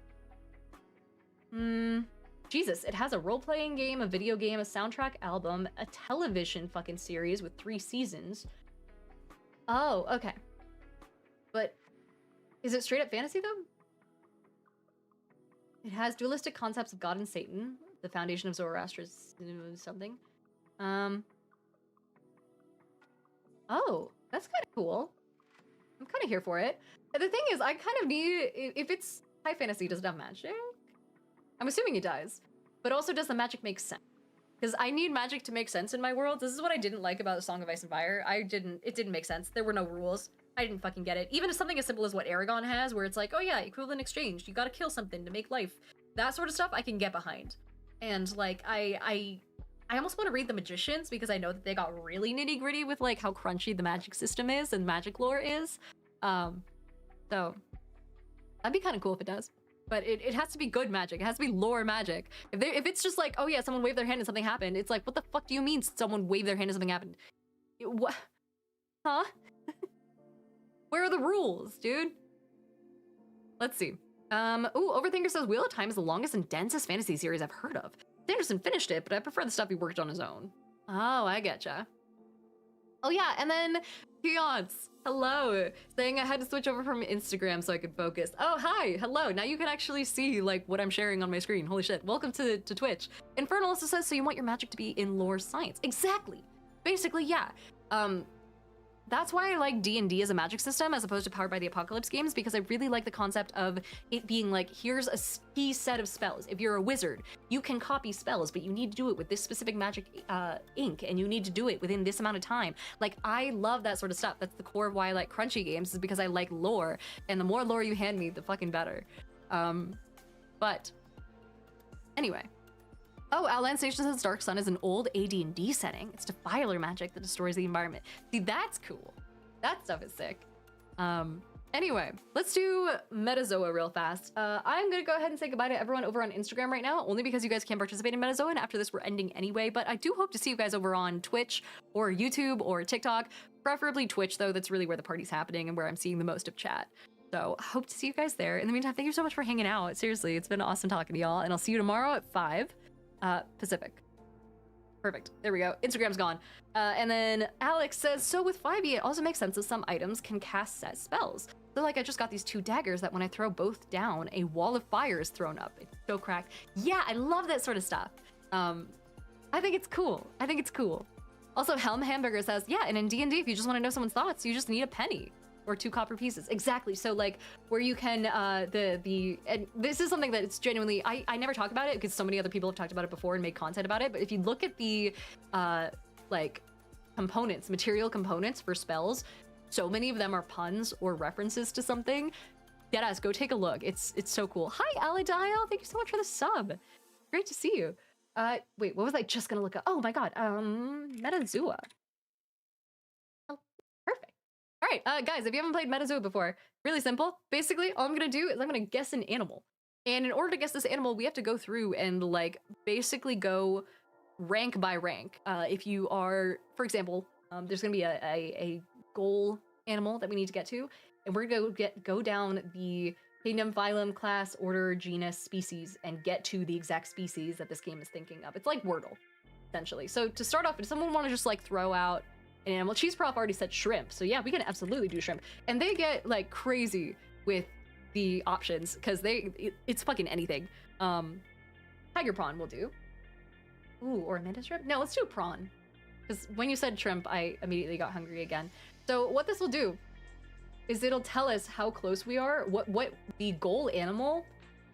Jesus, it has a role-playing game, a video game, a soundtrack album, a television fucking series with 3 seasons. Oh, okay. But is it straight up fantasy though? It has dualistic concepts of God and Satan, the foundation of Zoroastrianism, something. Oh, that's kind of cool. I'm kind of here for it. The thing is, I kind of need, if it's high fantasy, does it have magic? I'm assuming it does. But also, does the magic make sense? Because I need magic to make sense in my world. This is what I didn't like about the Song of Ice and Fire. It didn't make sense. There were no rules. I didn't fucking get it. Even if something as simple as what Aragon has, where it's like, oh yeah, equivalent exchange. You gotta kill something to make life. That sort of stuff I can get behind. And like, I almost want to read The Magicians because I know that they got really nitty gritty with like how crunchy the magic system is and magic lore is. So that'd be kind of cool if it does. But it has to be good magic. It has to be lore magic. If it's just like, oh yeah, someone waved their hand and something happened, it's like, what the fuck do you mean someone waved their hand and something happened? What? Huh? Where are the rules, dude? Let's see. Ooh, Overthinker says Wheel of Time is the longest and densest fantasy series I've heard of. Sanderson finished it, but I prefer the stuff he worked on his own. Oh, I getcha. Oh yeah, and then Fiance, hello, saying I had to switch over from Instagram so I could focus. Oh, hi, hello. Now you can actually see like what I'm sharing on my screen. Holy shit, welcome to Twitch. Infernal also says, so you want your magic to be in lore science. Exactly, basically, yeah. That's why I like D&D as a magic system as opposed to Powered by the Apocalypse games, because I really like the concept of it being like, here's a key set of spells. If you're a wizard, you can copy spells, but you need to do it with this specific magic ink, and you need to do it within this amount of time. Like, I love that sort of stuff. That's the core of why I like crunchy games, is because I like lore, and the more lore you hand me, the fucking better. But anyway. Oh, Outland Station says Dark Sun is an old AD&D setting. It's defiler magic that destroys the environment. See, that's cool. That stuff is sick. Anyway, let's do Metazoa real fast. I'm gonna go ahead and say goodbye to everyone over on Instagram right now, only because you guys can't participate in Metazoa, and after this we're ending anyway, but I do hope to see you guys over on Twitch or YouTube or TikTok, preferably Twitch though. That's really where the party's happening and where I'm seeing the most of chat. So I hope to see you guys there. In the meantime, thank you so much for hanging out. Seriously, it's been awesome talking to y'all, and I'll see you tomorrow at 5. Pacific. Perfect. There we go. Instagram's gone. And then Alex says, so with 5e, it also makes sense that some items can cast set spells. So like I just got these 2 daggers that when I throw both down, a wall of fire is thrown up. It's so cracked. Yeah, I love that sort of stuff. I think it's cool. Also, Helm Hamburger says, yeah, and in D&D, if you just want to know someone's thoughts, you just need a penny. or 2 copper pieces. Exactly. So like where you can and this is something that it's genuinely I never talk about it because so many other people have talked about it before and made content about it. But if you look at the like components, material components for spells, so many of them are puns or references to something. Deadass, go take a look. It's so cool. Hi, Aladial. Thank you so much for the sub. Great to see you. Wait, what was I just gonna look up? Oh my god. Metazua. Oh, perfect. All right, guys, if you haven't played Metazua before, really simple. Basically, all I'm gonna do is I'm gonna guess an animal. And in order to guess this animal, we have to go through and like basically go rank by rank. If you are, for example, there's gonna be a goal animal that we need to get to, and we're gonna go down the kingdom, phylum, class, order, genus, species, and get to the exact species that this game is thinking of. It's like Wordle, essentially. So to start off, does someone want to just like throw out an animal? Cheese Prof already said shrimp, so yeah, we can absolutely do shrimp. And they get like crazy with the options because it's fucking anything. Tiger prawn will do. Ooh, or a mantis shrimp? No, let's do prawn. Because when you said shrimp, I immediately got hungry again. So what this will do is it'll tell us how close we are, what the goal animal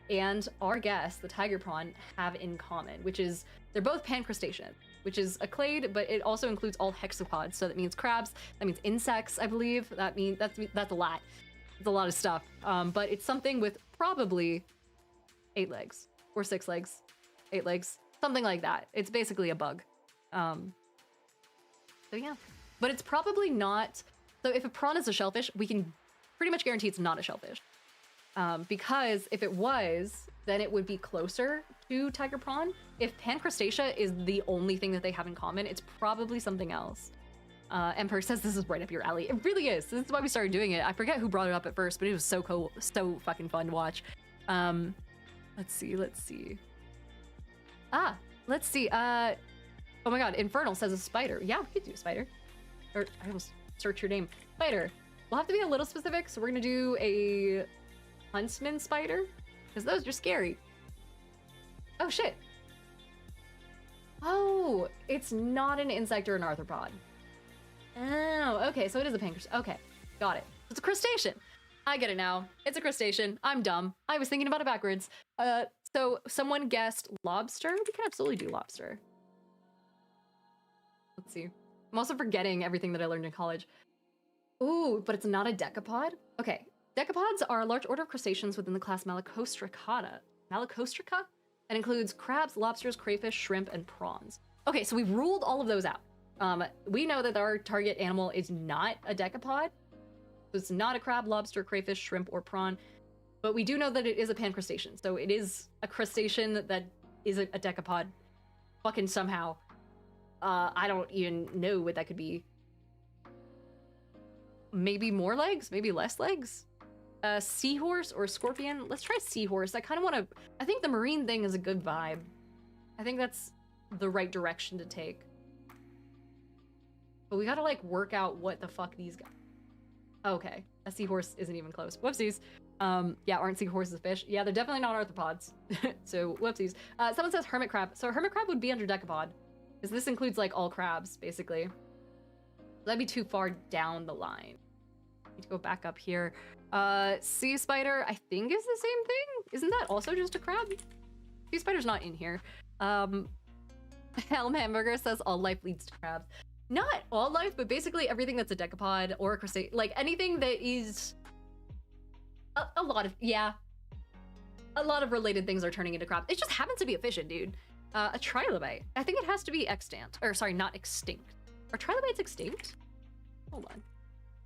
and our guest, the tiger prawn, have in common, which is they're both pancrustacean, which is a clade, but it also includes all hexapods. So that means crabs, that means insects, I believe. That means that's a lot. It's a lot of stuff. But it's something with probably 8 legs or 6 legs, 8 legs, something like that. It's basically a bug. So yeah, but it's probably not. So if a prawn is a shellfish, we can pretty much guarantee it's not a shellfish. Because if it was, then it would be closer to tiger prawn. If pancrustacea is the only thing that they have in common, it's probably something else. Emperor says this is right up your alley. It really is. This is why we started doing it. I forget who brought it up at first, but it was so cool, so fucking fun to watch. Let's see. Let's see. Oh my god, Infernal says a spider. Yeah, we could do a spider. Or I almost search your name. Spider. We'll have to be a little specific, so we're gonna do a huntsman spider, because those are scary. Oh shit. Oh, it's not an insect or an arthropod. Oh, okay, so it is a pancreas. Okay, got it. It's a crustacean. I get it now. It's a crustacean. I'm dumb. I was thinking about it backwards. So someone guessed lobster. We can absolutely do lobster. Let's see. I'm also forgetting everything that I learned in college. Ooh, but it's not a decapod? Okay. Decapods are a large order of crustaceans within the class Malacostricata. Malacostrica? That includes crabs, lobsters, crayfish, shrimp, and prawns. Okay, so we've ruled all of those out. We know that our target animal is not a decapod. It's not a crab, lobster, crayfish, shrimp, or prawn. But we do know that it is a pancrustacean. So it is a crustacean that isn't a decapod. Fucking somehow. I don't even know what that could be. Maybe more legs? Maybe less legs? Seahorse or scorpion? Let's try seahorse. I kind of want to... I think the marine thing is a good vibe. I think that's the right direction to take. But we gotta, like, work out what the fuck these guys... Okay. A seahorse isn't even close. Whoopsies. Yeah, aren't seahorses fish? Yeah, they're definitely not arthropods. So, whoopsies. Someone says hermit crab. So, hermit crab would be under decapod. Because this includes, like, all crabs, basically. That'd be too far down the line. Need to go back up here. Sea spider, I think is the same thing. Isn't that also just a crab? Sea spider's not in here. Helm Hamburger says all life leads to crabs. Not all life, but basically everything that's a decapod or a crustacean, like anything that is a lot of, yeah. A lot of related things are turning into crabs. It just happens to be efficient, dude. A trilobite. I think it has to be extant. Or sorry, not extinct. Are trilobites extinct? Hold on.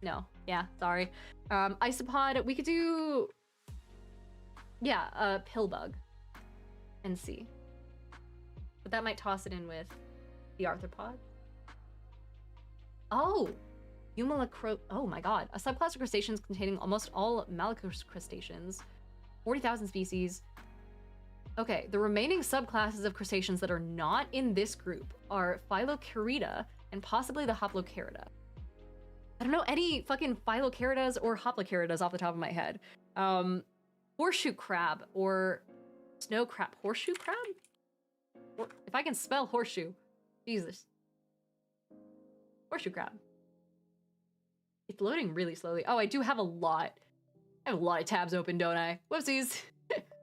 No. Yeah, sorry. Isopod, we could do... Yeah, pillbug. And see. But that might toss it in with the arthropod. Oh! Eumolacro... Oh my god. A subclass of crustaceans containing almost all malacos crustaceans. 40,000 species. Okay, the remaining subclasses of crustaceans that are not in this group are Phylocherida and possibly the Hoplocherida. I don't know any fucking Phylocheridas or Hoplocheridas off the top of my head. Horseshoe crab or snow crab. Horseshoe crab? Or, if I can spell horseshoe. Jesus. Horseshoe crab. It's loading really slowly. Oh, I do have a lot. I have a lot of tabs open, don't I? Whoopsies.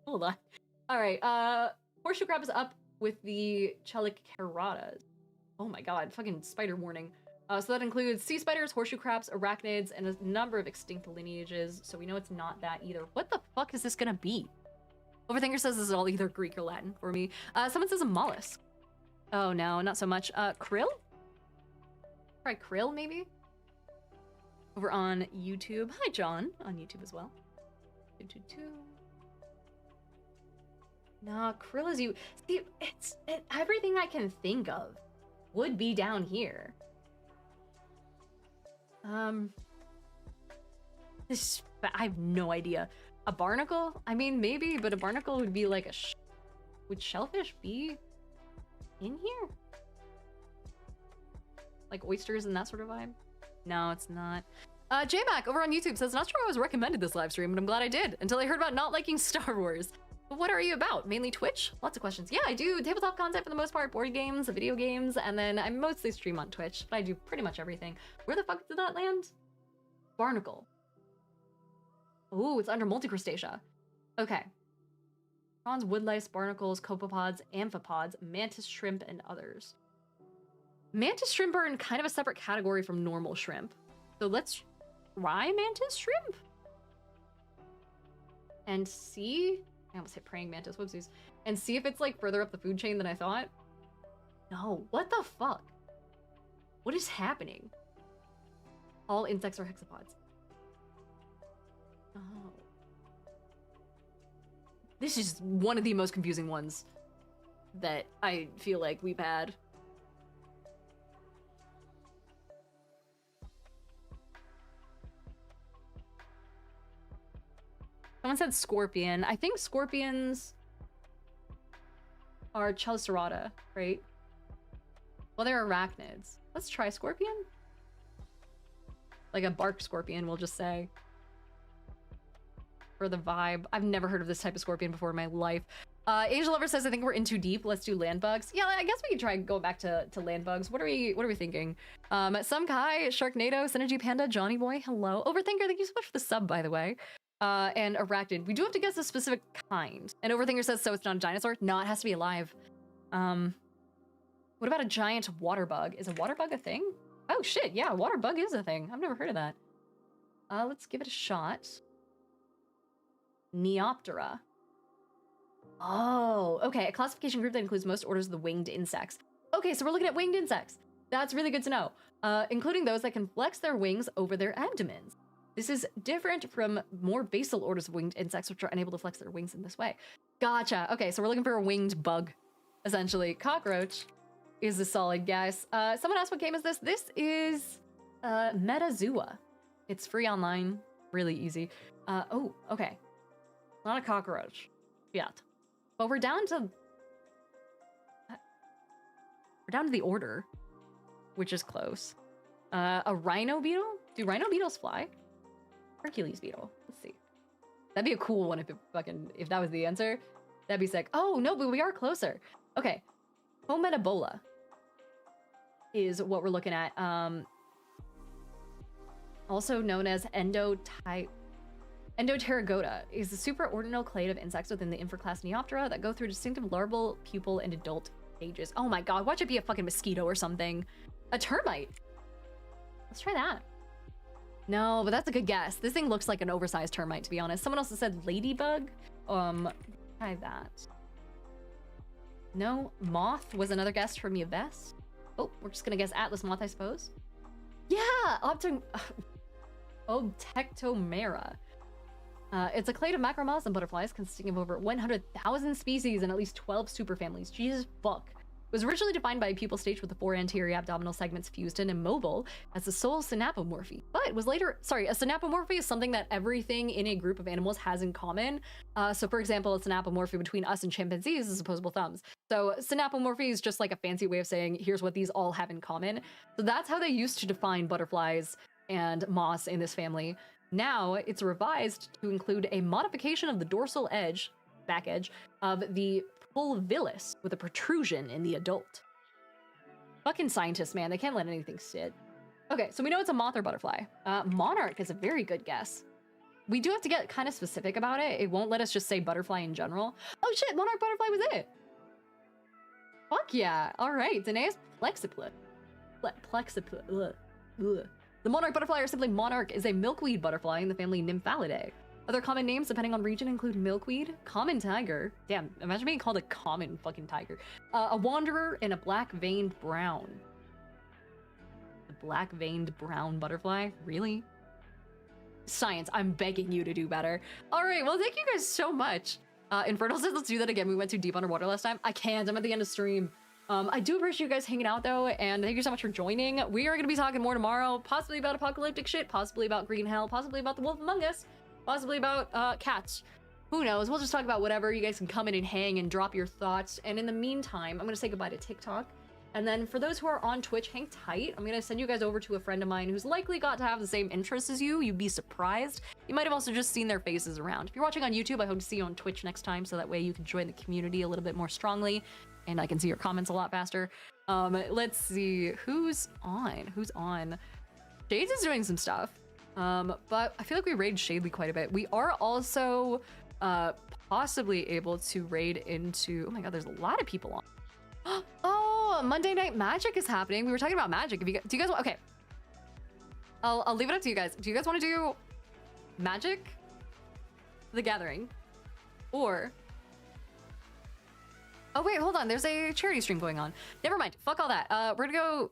Hold on. All right. Horseshoe crab is up with the Cheliceratas. Oh my god, fucking spider warning. So that includes sea spiders, horseshoe crabs, arachnids, and a number of extinct lineages. So we know it's not that either. What the fuck is this gonna be? Overthinker says this is all either Greek or Latin for me. Someone says a mollusk. Oh no, not so much. Krill? Try krill, maybe? Over on YouTube. Hi, John, on YouTube as well. Nah, krill is you. See, everything I can think of would be down here. I have no idea. A barnacle? I mean, maybe, but a barnacle would be like a would shellfish be in here? Like oysters and that sort of vibe? No, it's not. JMac over on YouTube says, not sure I was recommended this live stream, but I'm glad I did, until I heard about not liking Star Wars. But what are you about? Mainly Twitch? Lots of questions. Yeah, I do tabletop content for the most part, board games, video games, and then I mostly stream on Twitch, but I do pretty much everything. Where the fuck did that land? Barnacle. Ooh, it's under Multicrustacea. Okay. Prawns, woodlice, barnacles, copepods, amphipods, mantis shrimp, and others. Mantis shrimp are in kind of a separate category from normal shrimp. So let's try mantis shrimp. And see... I almost hit praying mantis, whoopsies. And see if it's like further up the food chain than I thought. No, what the fuck? What is happening? All insects are hexapods. Oh. This is one of the most confusing ones that I feel like we've had. Someone said scorpion. I think scorpions are Chelicerata, right? Well, they're arachnids. Let's try scorpion. Like a bark scorpion, we'll just say. For the vibe. I've never heard of this type of scorpion before in my life. Angel Lover says, I think we're in too deep. Let's do land bugs. Yeah, I guess we could try and go back to land bugs. What are we thinking? Some Kai, Sharknado, Synergy Panda, Johnny Boy, hello. Overthinker, thank you so much for the sub, by the way. And arachnid. We do have to guess a specific kind. And Overthinker says, so it's not a dinosaur? No, it has to be alive. What about a giant water bug? Is a water bug a thing? Oh shit, yeah, water bug is a thing. I've never heard of that. Let's give it a shot. Neoptera. Oh, okay, a classification group that includes most orders of the winged insects. Okay, so we're looking at winged insects. That's really good to know. Including those that can flex their wings over their abdomens. This is different from more basal orders of winged insects, which are unable to flex their wings in this way. Gotcha. Okay, so we're looking for a winged bug, essentially. Cockroach is a solid guess. Someone asked, what game is this? This is Metazoa. It's free online, really easy. Oh, okay. Not a cockroach yet. But we're down to the order, which is close. A rhino beetle? Do rhino beetles fly? Hercules beetle. Let's see. That'd be a cool one if that was the answer. That'd be sick. Oh no, but we are closer. Okay. Hometabola is what we're looking at. Also known as Endopterygota, is a superordinal clade of insects within the infraclass Neoptera that go through distinctive larval, pupal, and adult stages. Oh my god, watch it be a fucking mosquito or something. A termite. Let's try that. No, but that's a good guess. This thing looks like an oversized termite, to be honest. Someone else has said ladybug. Try that. No, moth was another guess from Yves. Oh, we're just gonna guess Atlas moth, I suppose. Yeah, Obtectomera. It's a clade of macromoths and butterflies consisting of over 100,000 species and at least 12 superfamilies. Jesus fuck. It was originally defined by a pupal stage with the 4 anterior abdominal segments fused and immobile as the sole synapomorphy. But it was later, a synapomorphy is something that everything in a group of animals has in common. So for example, a synapomorphy between us and chimpanzees is opposable thumbs. So synapomorphy is just like a fancy way of saying, here's what these all have in common. So that's how they used to define butterflies and moths in this family. Now it's revised to include a modification of the dorsal edge, back edge, of the pulvillus with a protrusion in the adult. Fucking scientists, man, they can't let anything sit. Okay, so we know it's a moth or butterfly. Monarch is a very good guess. We do have to get kind of specific about it. It won't let us just say butterfly in general. Oh shit, monarch butterfly was it. Fuck yeah. All right, Danae's Plexipla. Plexipla. The monarch butterfly, or simply monarch, is a milkweed butterfly in the family Nymphalidae. Other common names, depending on region, include milkweed, common tiger. Damn, imagine being called a common fucking tiger. A wanderer, and a black-veined brown. The black-veined brown butterfly? Really? Science, I'm begging you to do better. All right, well, thank you guys so much. Infernal says, let's do that again. We went too deep underwater last time. I can't, I'm at the end of stream. I do appreciate you guys hanging out though, and thank you so much for joining. We are gonna be talking more tomorrow, possibly about apocalyptic shit, possibly about Green Hell, possibly about the Wolf Among Us, possibly about cats. Who knows? We'll just talk about whatever. You guys can come in and hang and drop your thoughts. And in the meantime, I'm gonna say goodbye to TikTok. And then for those who are on Twitch, hang tight. I'm gonna send you guys over to a friend of mine who's likely got to have the same interests as you. You'd be surprised. You might have also just seen their faces around. If you're watching on YouTube, I hope to see you on Twitch next time, so that way you can join the community a little bit more strongly, and I can see your comments a lot faster. Let's see who's on. Shades is doing some stuff, but I feel like we raid Shadely quite a bit. We are also possibly able to raid into. Oh my god, there's a lot of people on. Oh, Monday Night Magic is happening. We were talking about magic. Do you guys want? Okay, I'll leave it up to you guys. Do you guys want to do Magic the Gathering, or? Oh wait, hold on. There's a charity stream going on. Never mind. Fuck all that. We're gonna go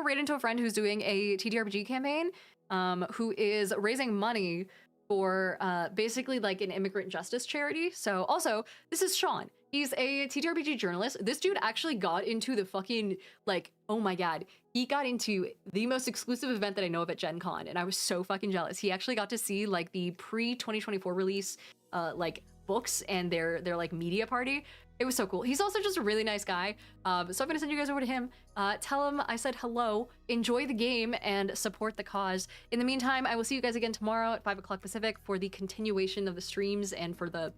right into a friend who's doing a TTRPG campaign, who is raising money for basically like an immigrant justice charity. So also, this is Sean. He's a TTRPG journalist. This dude actually got into the fucking, like, oh my god, he got into the most exclusive event that I know of at Gen Con, and I was so fucking jealous. He actually got to see like the pre-2024 release like books and their like media party. It was so cool. He's also just a really nice guy. So I'm gonna send you guys over to him. Tell him I said hello, enjoy the game, and support the cause. In the meantime, I will see you guys again tomorrow at 5 o'clock Pacific for the continuation of the streams and for the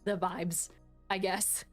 vibes, I guess.